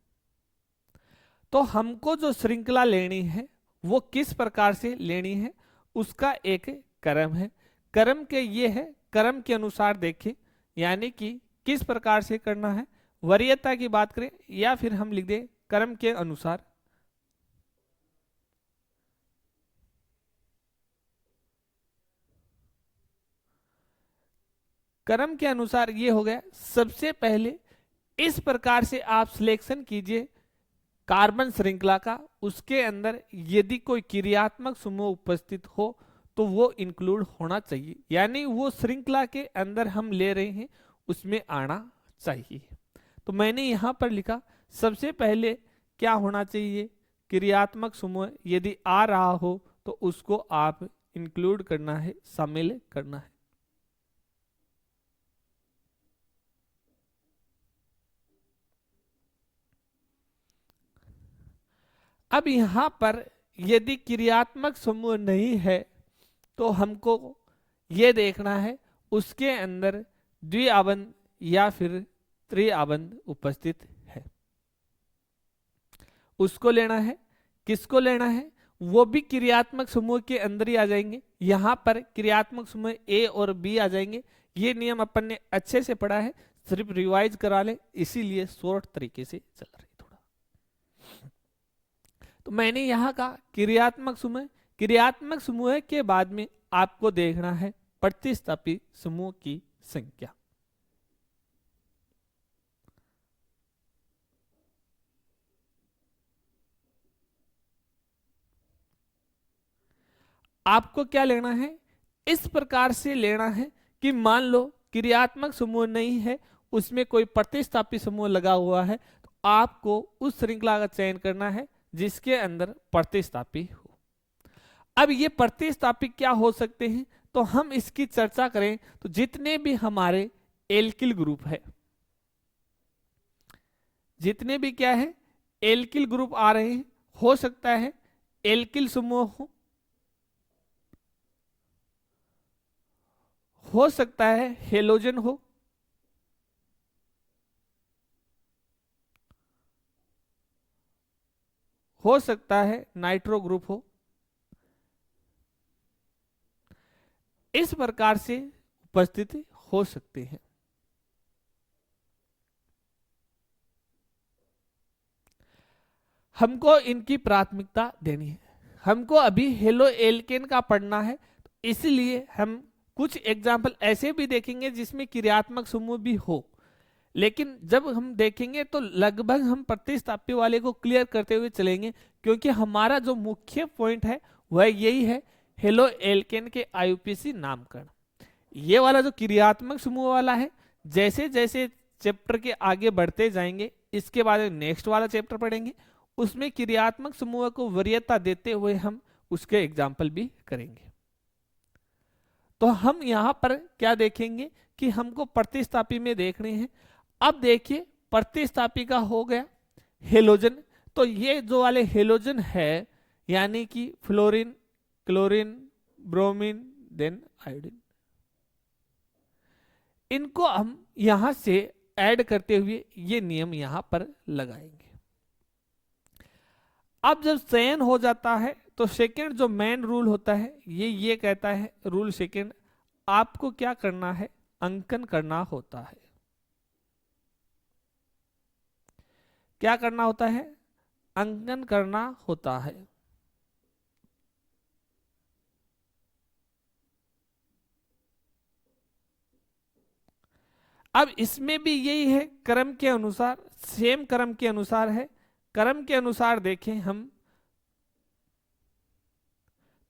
तो हमको जो श्रृंखला लेनी है वो किस प्रकार से लेनी है उसका एक क्रम है। क्रम के ये है, क्रम के अनुसार देखें, यानी कि किस प्रकार से करना है। वरीयता की बात करें या फिर हम लिख दें क्रम के अनुसार। क्रम के अनुसार ये हो गया। सबसे पहले इस प्रकार से आप सिलेक्शन कीजिए कार्बन श्रृंखला का। उसके अंदर यदि कोई क्रियात्मक समूह उपस्थित हो तो वो इंक्लूड होना चाहिए, यानी वो श्रृंखला के अंदर हम ले रहे हैं उसमें आना चाहिए। तो मैंने यहां पर लिखा सबसे पहले क्या होना चाहिए, क्रियात्मक समूह यदि आ रहा हो तो उसको आप इंक्लूड करना है, शामिल करना है। अब यहां पर यदि क्रियात्मक समूह नहीं है तो हमको ये देखना है उसके अंदर द्विआबंध या फिर त्रिआबंध उपस्थित है, उसको लेना है। किसको लेना है, वो भी क्रियात्मक समूह के अंदर ही आ जाएंगे। यहां पर क्रियात्मक समूह ए और बी आ जाएंगे। ये नियम अपन ने अच्छे से पढ़ा है, सिर्फ रिवाइज करा ले, इसीलिए शॉर्ट तरीके से चल रही थोड़ा। तो मैंने यहां कहा क्रियात्मक समूह, क्रियात्मक समूह के बाद में आपको देखना है प्रतिस्थापी समूह की संख्या। आपको क्या लेना है, इस प्रकार से लेना है कि मान लो क्रियात्मक समूह नहीं है, उसमें कोई प्रतिस्थापी समूह लगा हुआ है, तो आपको उस श्रृंखला का चयन करना है जिसके अंदर प्रतिस्थापी हो। अब ये प्रतिस्थापी क्या हो सकते हैं, तो हम इसकी चर्चा करें तो जितने भी हमारे एल्किल ग्रुप है, जितने भी क्या है एल्किल ग्रुप आ रहे हैं, हो सकता है एल्किल समूह हो सकता है हेलोजन हो सकता है नाइट्रो ग्रुप हो, इस प्रकार से उपस्थित हो सकते हैं। हमको इनकी प्राथमिकता देनी है, हमको अभी हेलो एल्केन का पढ़ना है, तो इसलिए हम कुछ एग्जाम्पल ऐसे भी देखेंगे जिसमें क्रियात्मक समूह भी हो, लेकिन जब हम देखेंगे तो लगभग हम प्रतिस्थापी वाले को क्लियर करते हुए चलेंगे, क्योंकि हमारा जो मुख्य पॉइंट है वह यही है हेलो एल्केन के आईयूपीएसी नामकरण। ये वाला जो क्रियात्मक समूह वाला है, जैसे जैसे चैप्टर के आगे बढ़ते जाएंगे, इसके बाद नेक्स्ट वाला चैप्टर पढ़ेंगे, उसमें क्रियात्मक समूह को वरीयता देते हुए हम उसके एग्जाम्पल भी करेंगे। तो हम यहां पर क्या देखेंगे कि हमको प्रतिस्थापी में देखने हैं। अब देखिए प्रतिस्थापी का हो गया हेलोजन, तो ये जो वाले हेलोजन है यानी कि fluorine, chlorine, bromine, then iodine, इनको हम यहां से ऐड करते हुए ये नियम यहां पर लगाएंगे। अब जब चयन हो जाता है तो सेकंड जो मेन रूल होता है ये कहता है, रूल सेकंड, आपको क्या करना है, अंकन करना होता है। क्या करना होता है, अंकन करना होता है। अब इसमें भी यही है, क्रम के अनुसार, सेम क्रम के अनुसार है। क्रम के अनुसार देखें हम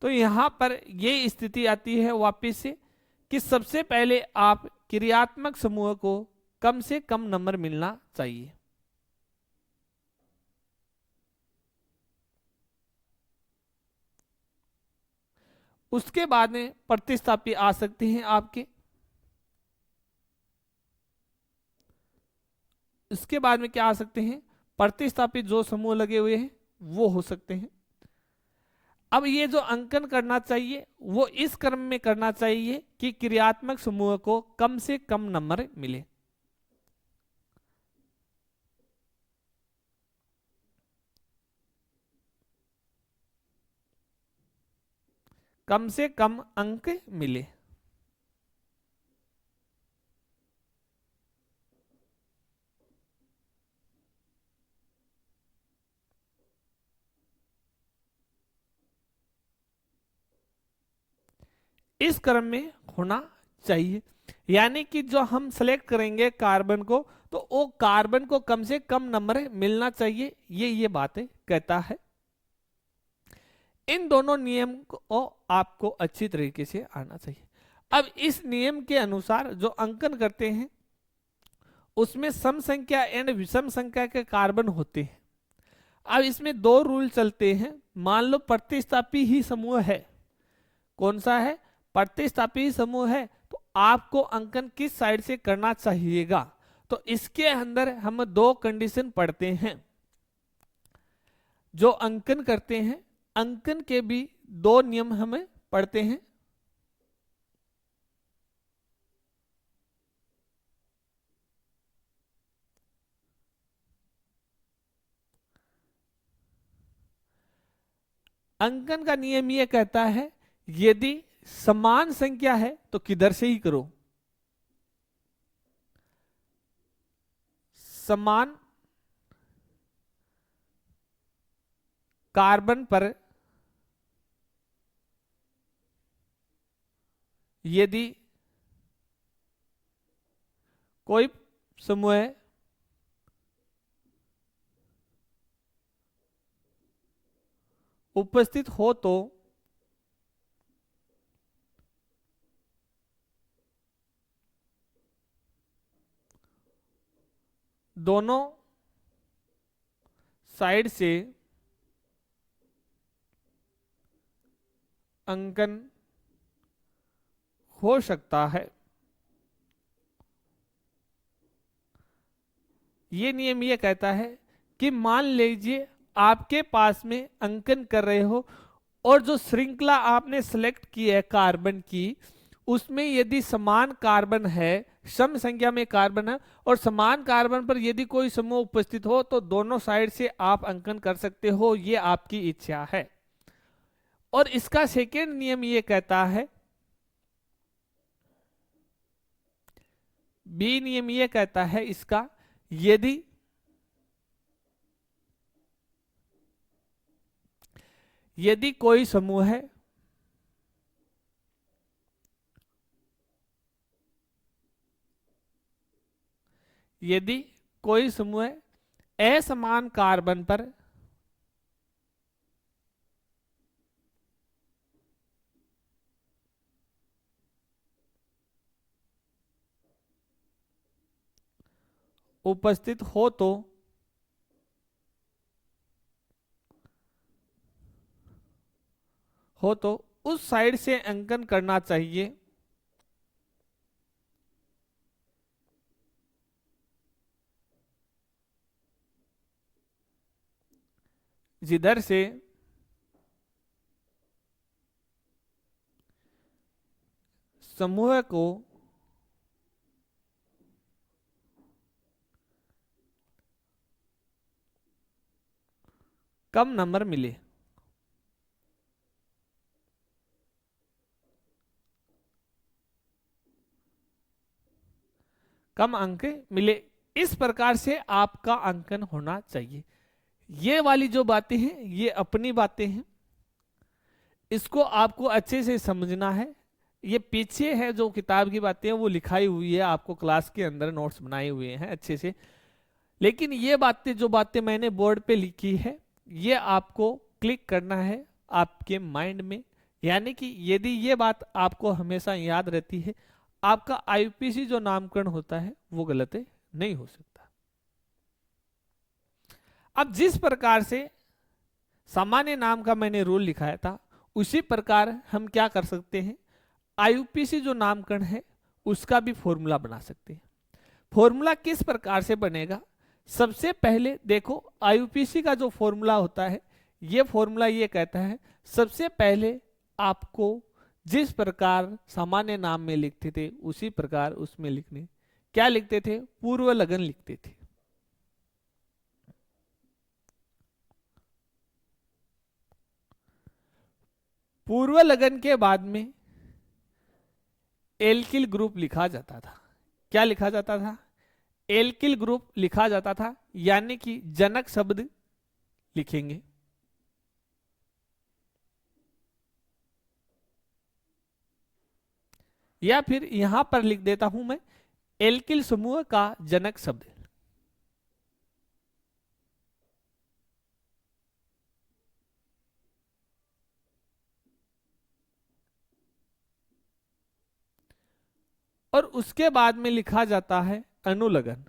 तो यहां पर ये स्थिति आती है वापिस से कि सबसे पहले आप क्रियात्मक समूह को कम से कम नंबर मिलना चाहिए। उसके बाद में प्रतिस्थापी आ सकते हैं आपके, इसके बाद में क्या आ सकते हैं, प्रतिस्थापी जो समूह लगे हुए हैं वो हो सकते हैं। अब ये जो अंकन करना चाहिए वो इस क्रम में करना चाहिए कि क्रियात्मक समूह को कम से कम नंबर मिले। कम से कम अंक मिले। इस क्रम में होना चाहिए, यानी कि जो हम सेलेक्ट करेंगे कार्बन को, तो वो कार्बन को कम से कम नंबर मिलना चाहिए, ये बातें कहता है। इन दोनों नियम को आपको अच्छी तरीके से आना चाहिए। अब इस नियम के अनुसार जो अंकन करते हैं उसमें सम संख्या एंड विषम संख्या के कार्बन होते हैं। अब इसमें दो रूल चलते हैं। मान लो प्रतिस्थापी ही समूह है, कौन सा है, प्रतिस्थापी ही समूह है, तो आपको अंकन किस साइड से करना चाहिएगा। तो इसके अंदर हम दो कंडीशन पढ़ते हैं। जो अंकन करते हैं अंकन के भी दो नियम हमें पढ़ते हैं। अंकन का नियम यह कहता है यदि समान संख्या है तो किधर से ही करो, समान कार्बन पर यदि कोई समूह उपस्थित हो तो दोनों साइड से अंकन हो सकता है। ये नियम ये कहता है कि मान लीजिए आपके पास में अंकन कर रहे हो और जो श्रृंखला आपने सेलेक्ट की है कार्बन की, उसमें यदि समान कार्बन है, सम संख्या में कार्बन है और समान कार्बन पर यदि कोई समूह उपस्थित हो तो दोनों साइड से आप अंकन कर सकते हो, ये आपकी इच्छा है। और इसका सेकेंड नियम ये कहता है, बी नियम ये कहता है इसका, यदि कोई समूह है यदि कोई समूह असमान कार्बन पर उपस्थित हो तो उस साइड से अंकन करना चाहिए जिधर से समूह को कम नंबर मिले। कम अंक मिले, इस प्रकार से आपका अंकन होना चाहिए। ये वाली जो बातें हैं ये अपनी बातें हैं, इसको आपको अच्छे से समझना है। ये पीछे है जो किताब की बातें हैं वो लिखाई हुई है, आपको क्लास के अंदर नोट्स बनाए हुए हैं अच्छे से। लेकिन ये बातें जो बातें मैंने बोर्ड पे लिखी है ये आपको क्लिक करना है आपके माइंड में। यानी कि यदि ये बात आपको हमेशा याद रहती है, आपका आईयूपीएसी जो नामकरण होता है वो गलत नहीं हो सकता। अब जिस प्रकार से सामान्य नाम का मैंने रूल लिखाया था उसी प्रकार हम क्या कर सकते हैं, आईयूपीएसी जो नामकरण है उसका भी फॉर्मूला बना सकते हैं। फॉर्मूला किस प्रकार से बनेगा, सबसे पहले देखो आईयूपीएसी का जो फॉर्मूला होता है ये फॉर्मूला ये कहता है, सबसे पहले आपको जिस प्रकार सामान्य नाम में लिखते थे उसी प्रकार उसमें लिखने, क्या लिखते थे, पूर्व लगन लिखते थे। पूर्व लगन के बाद में एल्किल ग्रुप लिखा जाता था। क्या लिखा जाता था, एल्किल ग्रुप लिखा जाता था, यानी कि जनक शब्द लिखेंगे। या फिर यहां पर लिख देता हूं मैं एल्किल समूह का जनक शब्द। और उसके बाद में लिखा जाता है अनुलग्न।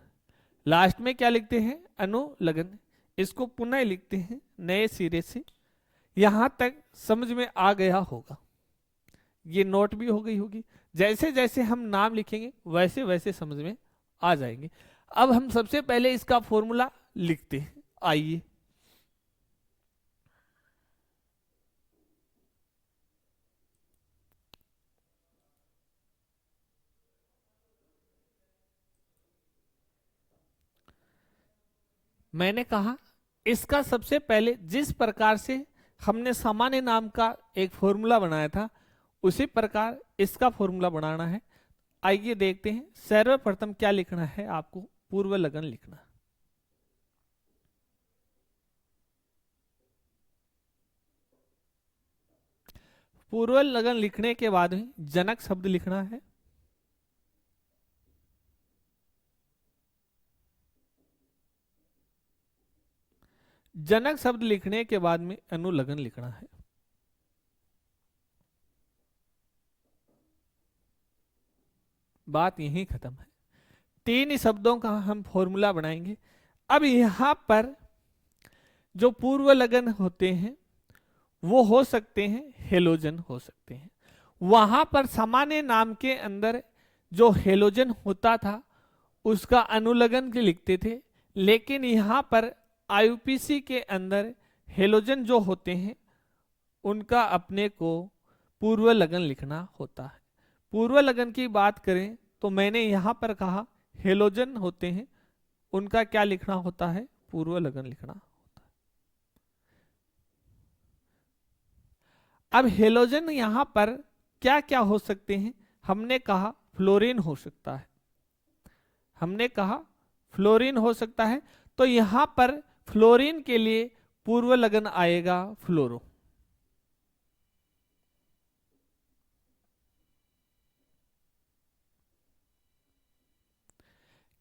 लास्ट में क्या लिखते हैं? अनुलग्न। इसको पुनः लिखते हैं नए सिरे से। यहां तक समझ में आ गया होगा, ये नोट भी हो गई होगी। जैसे जैसे हम नाम लिखेंगे वैसे वैसे समझ में आ जाएंगे। अब हम सबसे पहले इसका फॉर्मूला लिखते हैं, आइए। मैंने कहा इसका सबसे पहले जिस प्रकार से हमने सामान्य नाम का एक फॉर्मूला बनाया था उसी प्रकार इसका फॉर्मूला बनाना है। आइए देखते हैं। सर्वप्रथम क्या लिखना है आपको? पूर्व लग्न लिखना। पूर्व लग्न लिखने के बाद में जनक शब्द लिखना है। जनक शब्द लिखने के बाद में अनुलग्न लिखना है। बात यहीं खत्म है। तीन शब्दों का हम फॉर्मूला बनाएंगे। अब यहां पर जो पूर्व लग्न होते हैं वो हो सकते हैं हेलोजन हो सकते हैं। वहां पर सामान्य नाम के अंदर जो हेलोजन होता था उसका अनुलग्न के लिखते थे, लेकिन यहां पर आईयूपीसी के अंदर हेलोजन जो होते हैं उनका अपने को पूर्व लग्न लिखना होता है। पूर्व लग्न की बात करें तो मैंने यहां पर कहा हेलोजन होते हैं, उनका क्या लिखना होता है? पूर्व लग्न लिखना होता है। अब हेलोजन यहां पर क्या क्या हो सकते हैं? हमने कहा फ्लोरीन हो सकता है, हमने कहा फ्लोरीन हो सकता है। तो यहां पर फ्लोरीन के लिए पूर्व लग्न आएगा फ्लोरो।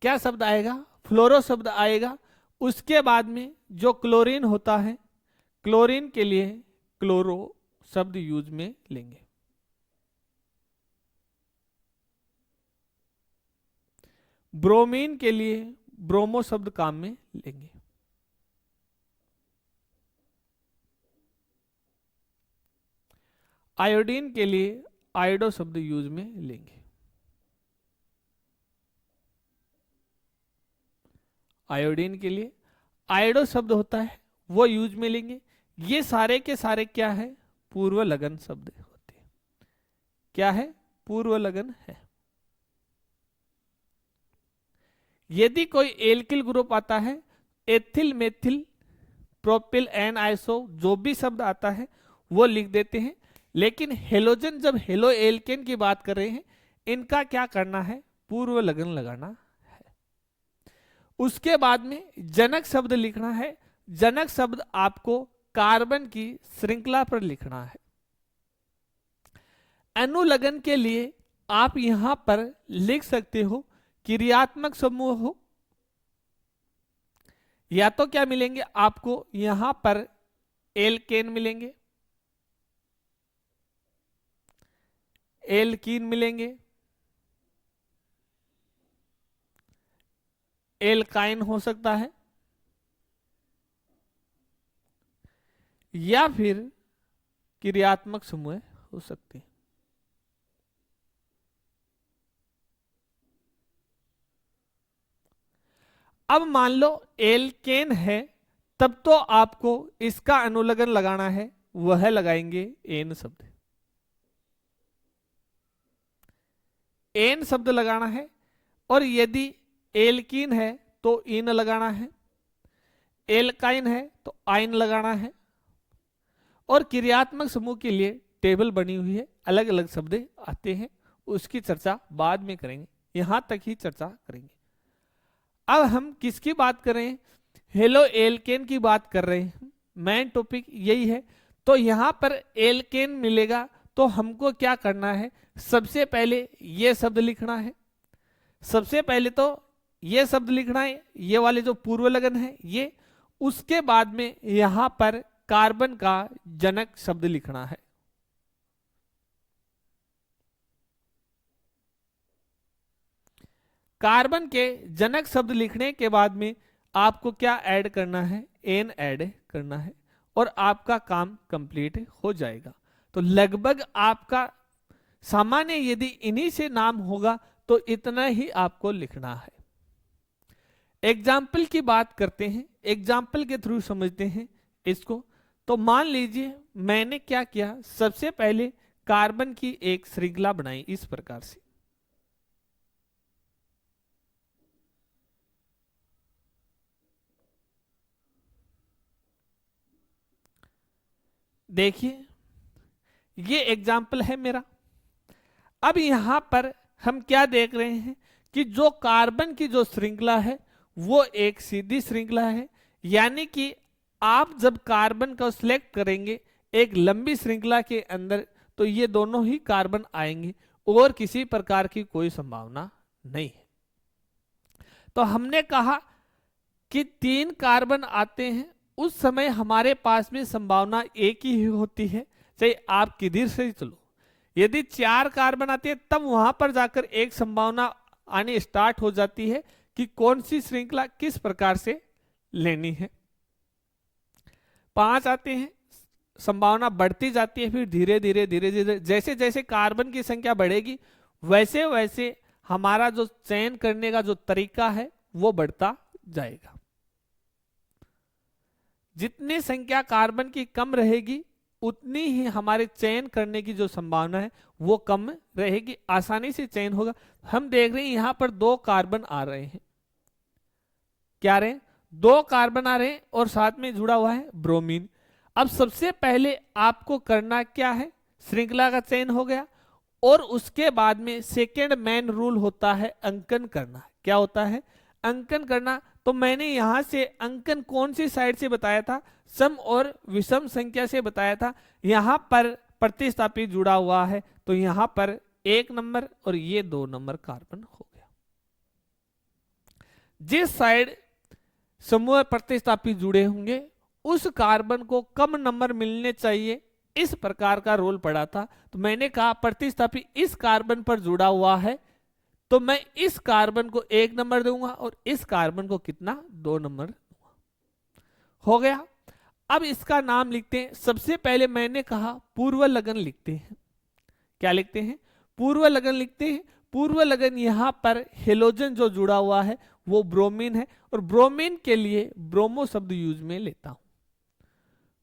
क्या शब्द आएगा? फ्लोरो शब्द आएगा। उसके बाद में जो क्लोरीन होता है, क्लोरीन के लिए क्लोरो शब्द यूज में लेंगे। ब्रोमीन के लिए ब्रोमो शब्द काम में लेंगे। आयोडीन के लिए आयोडो शब्द यूज में लेंगे। आयोडीन के लिए आयोडो शब्द होता है वो यूज में लेंगे। ये सारे के सारे क्या है? पूर्व लग्न शब्द होते हैं। क्या है? पूर्व लग्न है। यदि कोई एल्किल ग्रुप आता है, ethyl methyl propyl n iso जो भी शब्द आता है वो लिख देते हैं। लेकिन हेलोजन जब हेलो एल्केन की बात कर रहे हैं, इनका क्या करना है? पूर्व लग्न लगाना है। उसके बाद में जनक शब्द लिखना है। जनक शब्द आपको कार्बन की श्रृंखला पर लिखना है। अनुलग्न के लिए आप यहां पर लिख सकते हो क्रियात्मक समूह हो, या तो क्या मिलेंगे आपको यहां पर एल्केन मिलेंगे, एल्कीन मिलेंगे, एल्काइन हो सकता है, या फिर क्रियात्मक समूह हो सकते हैं। अब मान लो एल्केन है, तब तो आपको इसका अनुलग्न लगाना है, वह लगाएंगे एन शब्द। एन शब्द लगाना है। और यदि एल्कीन है तो इन लगाना है, एल्काइन है तो आइन लगाना है। और क्रियात्मक समूह के लिए टेबल बनी हुई है, अलग अलग शब्द आते हैं, उसकी चर्चा बाद में करेंगे, यहां तक ही चर्चा करेंगे। अब हम किसकी बात कर रहे हैं? हेलो एल्केन की बात कर रहे हैं। मेन टॉपिक यही है। तो यहां पर एल्केन मिलेगा तो हमको क्या करना है? सबसे पहले ये शब्द लिखना है। सबसे पहले तो ये शब्द लिखना है, ये वाले जो पूर्व लग्न है ये। उसके बाद में यहां पर कार्बन का जनक शब्द लिखना है। कार्बन के जनक शब्द लिखने के बाद में आपको क्या ऐड करना है, एन ऐड करना है और आपका काम कंप्लीट हो जाएगा। तो लगभग आपका सामान्य यदि इन्हीं से नाम होगा तो इतना ही आपको लिखना है। एग्जाम्पल की बात करते हैं, एग्जाम्पल के थ्रू समझते हैं इसको। तो मान लीजिए मैंने क्या किया, सबसे पहले कार्बन की एक श्रृंखला बनाई इस प्रकार से। देखिए ये एग्जाम्पल है मेरा। अब यहां पर हम क्या देख रहे हैं कि जो कार्बन की जो श्रृंखला है वो एक सीधी श्रृंखला है, यानी कि आप जब कार्बन को सिलेक्ट करेंगे एक लंबी श्रृंखला के अंदर तो ये दोनों ही कार्बन आएंगे और किसी प्रकार की कोई संभावना नहीं है। तो हमने कहा कि 3 कार्बन आते हैं, उस समय हमारे पास में संभावना एक ही होती है, चाहे आप किधर से चलो। यदि 4 कार्बन आते हैं तब वहां पर जाकर एक संभावना आनी स्टार्ट हो जाती है कि कौन सी श्रृंखला किस प्रकार से लेनी है। 5 आते हैं, संभावना बढ़ती जाती है, फिर धीरे धीरे धीरे धीरे जैसे जैसे कार्बन की संख्या बढ़ेगी वैसे वैसे हमारा जो चयन करने का जो तरीका है वो बढ़ता जाएगा। जितनी संख्या कार्बन की कम रहेगी उतनी ही हमारे चयन करने की जो संभावना है वो कम रहेगी, आसानी से चयन होगा। हम देख रहे हैं यहां पर 2 कार्बन आ रहे हैं, क्या रहे हैं, 2 कार्बन आ रहे हैं और साथ में जुड़ा हुआ है ब्रोमीन। अब सबसे पहले आपको करना क्या है, श्रृंखला का चयन हो गया और उसके बाद में सेकेंड मेन रूल होता है अंकन करना। क्या होता है, अंकन करना। तो मैंने यहां से अंकन कौन सी साइड से बताया था, सम और विषम संख्या से बताया था। यहां पर प्रतिस्थापी जुड़ा हुआ है तो यहां पर 1 नंबर और ये 2 नंबर कार्बन हो गया। जिस साइड समूह प्रतिस्थापी जुड़े होंगे उस कार्बन को कम नंबर मिलने चाहिए, इस प्रकार का रोल पड़ा था। तो मैंने कहा प्रतिस्थापी इस कार्बन पर जुड़ा हुआ है तो मैं इस कार्बन को 1 नंबर दूंगा और इस कार्बन को कितना, 2 नंबर दूंगा। हो गया। अब इसका नाम लिखते हैं। सबसे पहले मैंने कहा पूर्व लगन लिखते हैं। क्या लिखते हैं, पूर्व लगन लिखते हैं। पूर्व लगन यहां पर हेलोजन जो जुड़ा हुआ है वो ब्रोमीन है और ब्रोमीन के लिए ब्रोमो शब्द यूज में लेता हूं।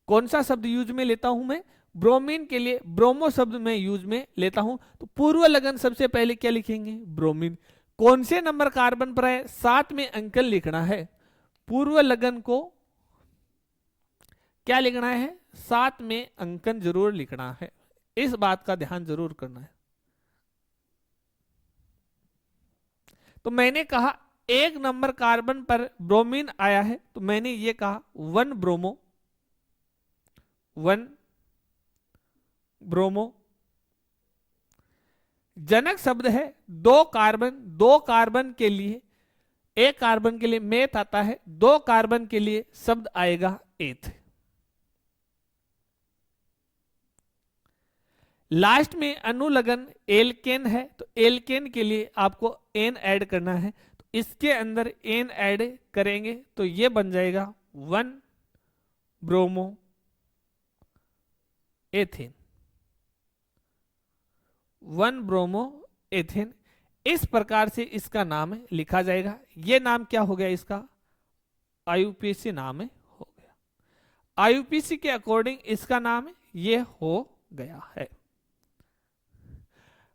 कौन सा शब्द यूज में लेता हूं मैं, ब्रोमीन के लिए ब्रोमो शब्द में यूज में लेता हूं। तो पूर्व लगन सबसे पहले क्या लिखेंगे, ब्रोमीन। कौन से नंबर कार्बन पर है, 7 में अंकन लिखना है। पूर्व लगन को क्या लिखना है, 7 में अंकन जरूर लिखना है, इस बात का ध्यान जरूर करना है। तो मैंने कहा 1 नंबर कार्बन पर ब्रोमीन आया है तो मैंने ये कहा 1 ब्रोमो, 1 ब्रोमो। जनक शब्द है 2 कार्बन, 2 कार्बन के लिए, 1 कार्बन के लिए मेथ आता है, 2 कार्बन के लिए शब्द आएगा एथ। लास्ट में अनुलगन एल्केन है तो एल्केन के लिए आपको एन ऐड करना है। तो इसके अंदर एन ऐड करेंगे तो ये बन जाएगा 1 ब्रोमो एथेन, 1 ब्रोमो एथेन। इस प्रकार से इसका नाम लिखा जाएगा। ये नाम क्या हो गया, इसका आईयूपीएसी नाम हो गया। आईयूपीएसी के अकॉर्डिंग इसका नाम ये हो गया है।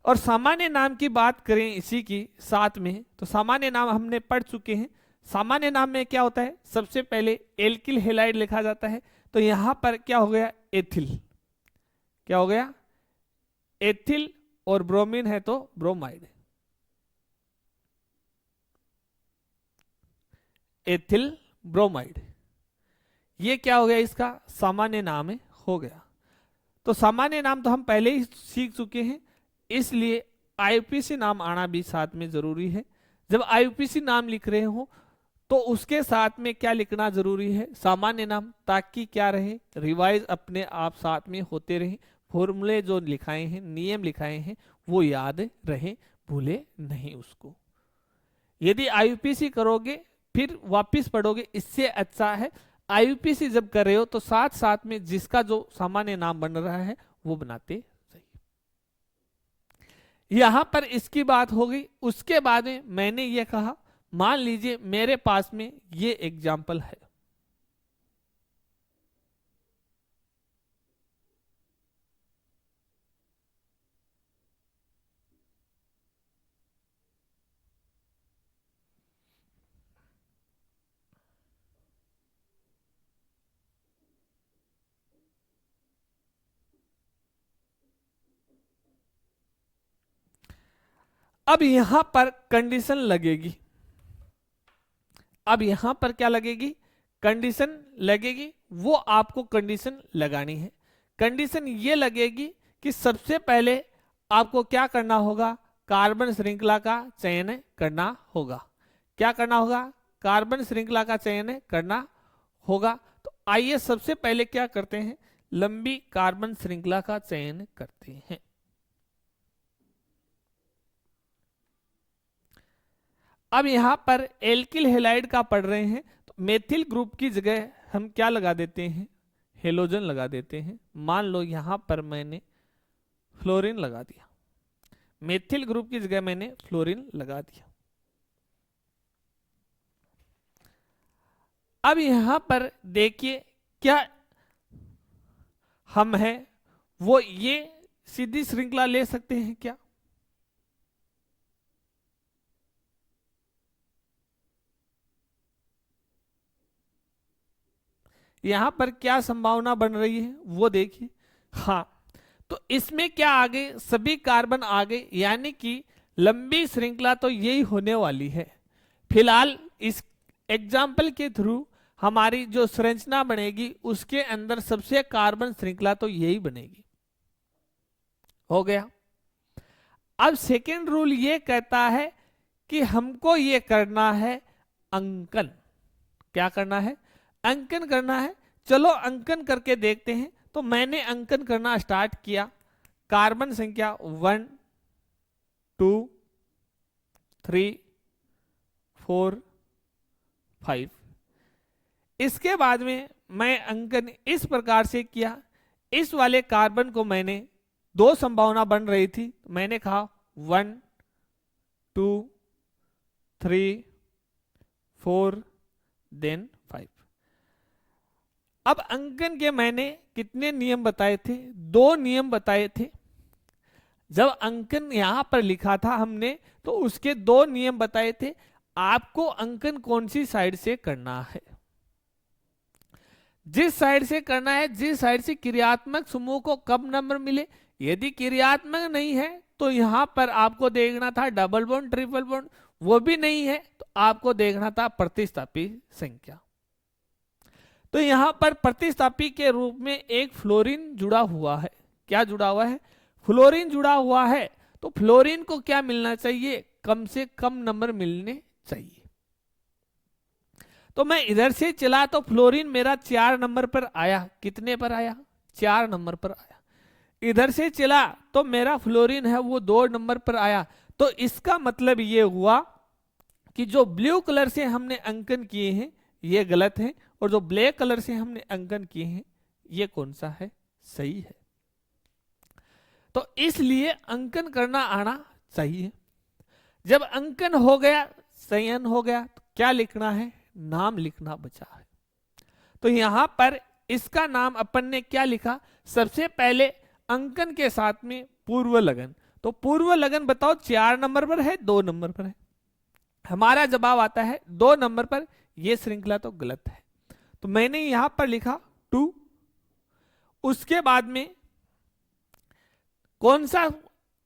और सामान्य नाम की बात करें इसी की साथ में, तो सामान्य नाम हमने पढ़ चुके हैं। सामान्य नाम में क्या होता है, सबसे पहले एल्किल हेलाइड लिखा जाता है। तो यहां पर क्या हो गया, एथिल। क्या हो गया, एथिल, और ब्रोमीन है तो ब्रोमाइड, एथिल ब्रोमाइड। ये क्या हो गया, इसका सामान्य नाम हो गया। तो सामान्य नाम तो हम पहले ही सीख चुके हैं, इसलिए आईयूपीएसी नाम आना भी साथ में जरूरी है। जब आईयूपीएसी नाम लिख रहे हो तो उसके साथ में क्या लिखना जरूरी है, सामान्य नाम, ताकि क्या रहे, रिवाइज अपने आप साथ में होते रहे। फॉर्मूले जो लिखाए हैं, नियम लिखाए हैं वो याद रहे, भूले नहीं उसको। यदि आईयूपीएसी करोगे फिर वापस पढ़ोगे इससे अच्छा है आईयूपीएसी जब कर रहे हो तो साथ साथ में जिसका जो सामान्य नाम बन रहा है वो बनाते जाइए। यहां पर इसकी बात हो गई। उसके बाद में मैंने ये कहा मान लीजिए मेरे पास में ये एग्जाम्पल है, अब यहां पर कंडीशन लगेगी। अब यहां पर क्या लगेगी? कंडीशन लगेगी। वो आपको कंडीशन लगानी है। कंडीशन ये लगेगी कि सबसे पहले आपको क्या करना होगा? कार्बन श्रृंखला का चयन करना होगा। क्या करना होगा? कार्बन श्रृंखला का चयन करना होगा। तो आइए सबसे पहले क्या करते हैं, लंबी कार्बन श्रृंखला का चयन करते हैं। अब यहां पर एल्किल हैलाइड का पढ़ रहे हैं तो मेथिल ग्रुप की जगह हम क्या लगा देते हैं? हेलोजन लगा देते हैं। मान लो यहां पर मैंने फ्लोरीन लगा दिया, मेथिल ग्रुप की जगह मैंने फ्लोरीन लगा दिया। अब यहां पर देखिए क्या हम है वो ये सीधी श्रृंखला ले सकते हैं क्या? यहां पर क्या संभावना बन रही है वो देखिए। हाँ, तो इसमें क्या आ गए? सभी कार्बन आ गए, यानी कि लंबी श्रृंखला तो यही होने वाली है। फिलहाल इस एग्जाम्पल के थ्रू हमारी जो संरचना बनेगी उसके अंदर सबसे कार्बन श्रृंखला तो यही बनेगी। हो गया। अब सेकेंड रूल ये कहता है कि हमको ये करना है अंकन। क्या करना है? अंकन करना है। चलो अंकन करके देखते हैं। तो मैंने अंकन करना स्टार्ट किया। कार्बन संख्या 1 2 3 4 5। इसके बाद में मैं अंकन इस प्रकार से किया। इस वाले कार्बन को मैंने दो संभावना बन रही थी, मैंने कहा 1 2 3 4 देन 5। अब अंकन के मैंने कितने नियम बताए थे? 2 नियम बताए थे। जब अंकन यहां पर लिखा था हमने तो उसके 2 नियम बताए थे। आपको अंकन कौन सी साइड से करना है? जिस साइड से करना है, जिस साइड से क्रियात्मक समूह को कम नंबर मिले। यदि क्रियात्मक नहीं है तो यहां पर आपको देखना था डबल बॉन्ड ट्रिपल बॉन्ड, वो भी नहीं है तो आपको देखना था प्रतिस्थापी संख्या। तो यहां पर प्रतिस्थापी के रूप में एक फ्लोरीन जुड़ा हुआ है। क्या जुड़ा हुआ है? फ्लोरीन जुड़ा हुआ है। तो फ्लोरीन को क्या मिलना चाहिए? कम से कम नंबर मिलने चाहिए। तो मैं इधर से चला तो फ्लोरीन मेरा 4 नंबर पर आया। कितने पर आया? 4 नंबर पर आया। इधर से चला तो मेरा फ्लोरीन है वो 2 नंबर पर आया। तो इसका मतलब ये हुआ कि जो ब्लू कलर से हमने अंकन किए हैं ये गलत है, और जो ब्लैक कलर से हमने अंकन किए हैं ये कौन सा है? सही है। तो इसलिए अंकन करना आना चाहिए। जब अंकन हो गया, चयन हो गया, तो क्या लिखना है? नाम लिखना बचा है। तो यहां पर इसका नाम अपन ने क्या लिखा? सबसे पहले अंकन के साथ में पूर्व लगन। तो पूर्व लगन बताओ 4 नंबर पर है 2 नंबर पर है? हमारा जवाब आता है 2 नंबर पर। यह श्रृंखला तो गलत है। तो मैंने यहां पर लिखा 2। उसके बाद में कौन सा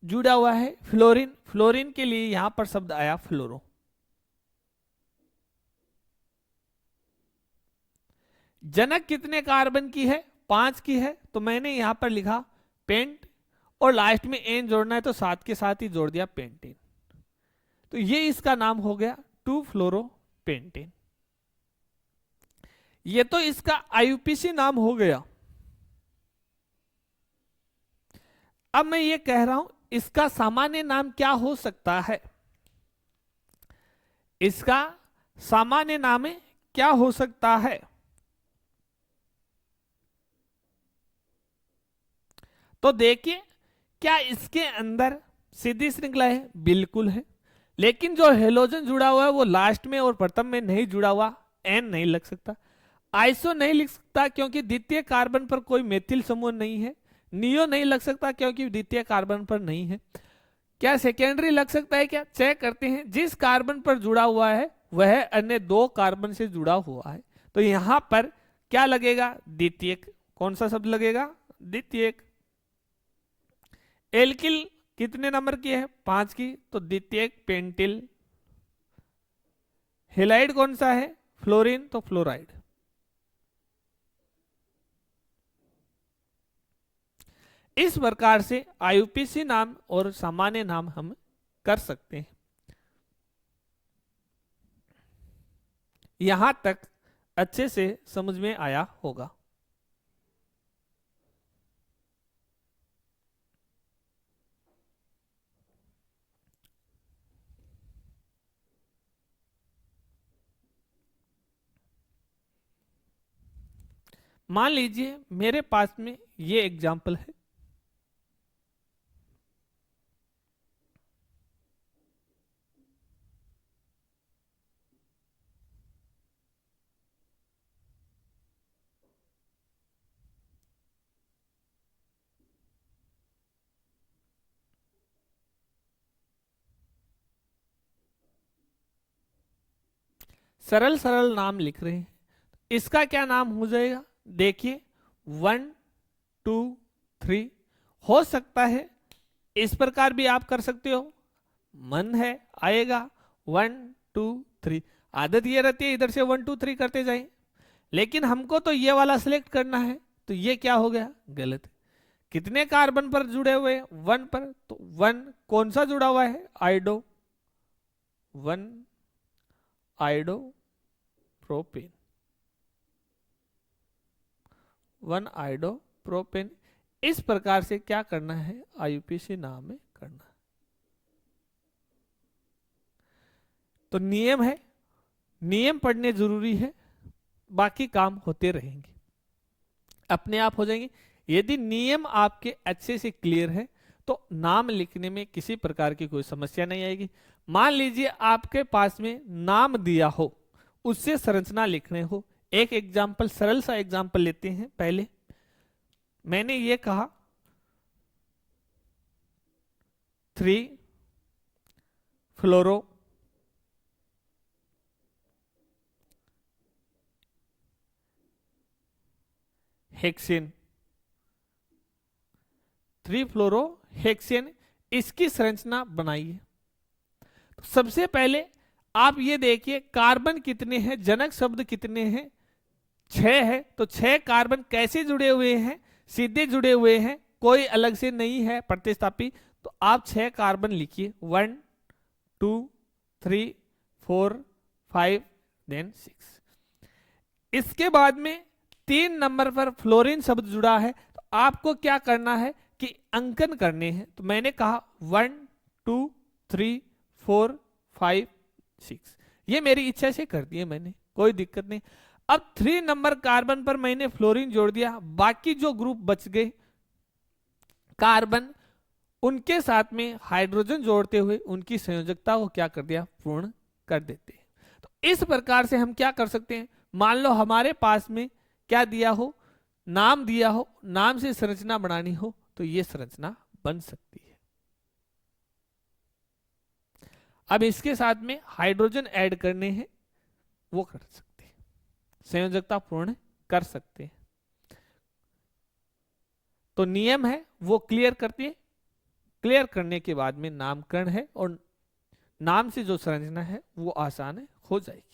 जुड़ा हुआ है? फ्लोरीन। फ्लोरीन के लिए यहां पर शब्द आया फ्लोरो। जनक कितने कार्बन की है? 5 की है। तो मैंने यहां पर लिखा पेंट, और लास्ट में एन जोड़ना है तो साथ के साथ ही जोड़ दिया पेंटेन। तो ये इसका नाम हो गया 2 फ्लोरो पेंटेन। ये तो इसका आईयूपीसी नाम हो गया। अब मैं ये कह रहा हूं इसका सामान्य नाम क्या हो सकता है? इसका सामान्य नाम क्या हो सकता है? तो देखिए, क्या इसके अंदर सीधी श्रृंखला है? बिल्कुल है। लेकिन जो हेलोजन जुड़ा हुआ है वो लास्ट में और प्रथम में नहीं जुड़ा हुआ, एन नहीं लग सकता। आइसो नहीं लिख सकता क्योंकि द्वितीय कार्बन पर कोई मेथिल समूह नहीं है। नियो नहीं लग सकता क्योंकि द्वितीय कार्बन पर नहीं है। क्या सेकेंडरी लग सकता है? क्या चेक करते हैं। जिस कार्बन पर जुड़ा हुआ है वह अन्य दो कार्बन से जुड़ा हुआ है, तो यहां पर क्या लगेगा? द्वितीयक। कौन सा शब्द लगेगा? द्वितीयक। एल्किल कितने नंबर की है? 5 की, तो द्वितीयक पेंटिल। हेलाइड कौन सा है? फ्लोरीन, तो फ्लोराइड। इस प्रकार से आईयूपीएसी नाम और सामान्य नाम हम कर सकते हैं। यहां तक अच्छे से समझ में आया होगा। मान लीजिए मेरे पास में ये एग्जाम्पल है। सरल सरल नाम लिख रहे हैं। इसका क्या नाम हो जाएगा? देखिए, 1 2 3 हो सकता है। इस प्रकार भी आप कर सकते हो, मन है आएगा 1 2 3। आदत ये रहती है इधर से 1 2 3 करते जाएं, लेकिन हमको तो ये वाला सिलेक्ट करना है। तो ये क्या हो गया? गलत। कितने कार्बन पर जुड़े हुए? 1 पर, तो 1 कौन सा जुड़ा हुआ है? आइडो 1 आइडो प्रोपेन, 1 आइडो प्रोपेन। इस प्रकार से क्या करना है? आईयूपीएसी नाम में करना है। तो नियम है, नियम पढ़ने जरूरी है, बाकी काम होते रहेंगे, अपने आप हो जाएंगे। यदि नियम आपके अच्छे से क्लियर है तो नाम लिखने में किसी प्रकार की कोई समस्या नहीं आएगी। मान लीजिए आपके पास में नाम दिया हो, उससे संरचना लिखने हो। एक एग्जाम्पल, सरल सा एग्जाम्पल लेते हैं। पहले मैंने ये कहा 3 फ्लोरो हेक्सेन, 3 फ्लोरो हेक्सेन। इसकी संरचना बनाइए। तो सबसे पहले आप ये देखिए कार्बन कितने हैं, जनक शब्द कितने हैं? 6 है। तो 6 कार्बन कैसे जुड़े हुए हैं? सीधे जुड़े हुए हैं, कोई अलग से नहीं है प्रतिस्थापी। तो आप 6 कार्बन लिखिए, 1 2 3 4 5 देन 6। इसके बाद में 3 नंबर पर फ्लोरीन शब्द जुड़ा है। तो आपको क्या करना है कि अंकन करने हैं। तो मैंने कहा 1 2 3 4 5 6, ये मेरी इच्छा से कर दिया मैंने, कोई दिक्कत नहीं। अब 3 नंबर कार्बन पर मैंने फ्लोरीन जोड़ दिया। बाकी जो ग्रुप बच गए कार्बन, उनके साथ में हाइड्रोजन जोड़ते हुए उनकी संयोजकता को क्या कर दिया? पूर्ण कर देते हैं। तो इस प्रकार से हम क्या कर सकते हैं? मान लो हमारे पास में क्या दिया हो? नाम दिया हो, नाम से संरचना बनानी हो तो ये संरचना बन सकती है। अब इसके साथ में हाइड्रोजन ऐड करने हैं, वो कर सकते हैं, संयोजकता पूर्ण कर सकते हैं। तो नियम है वो क्लियर करते हैं। क्लियर करने के बाद में नामकरण है और नाम से जो संरचना है वो आसान हो जाएगी।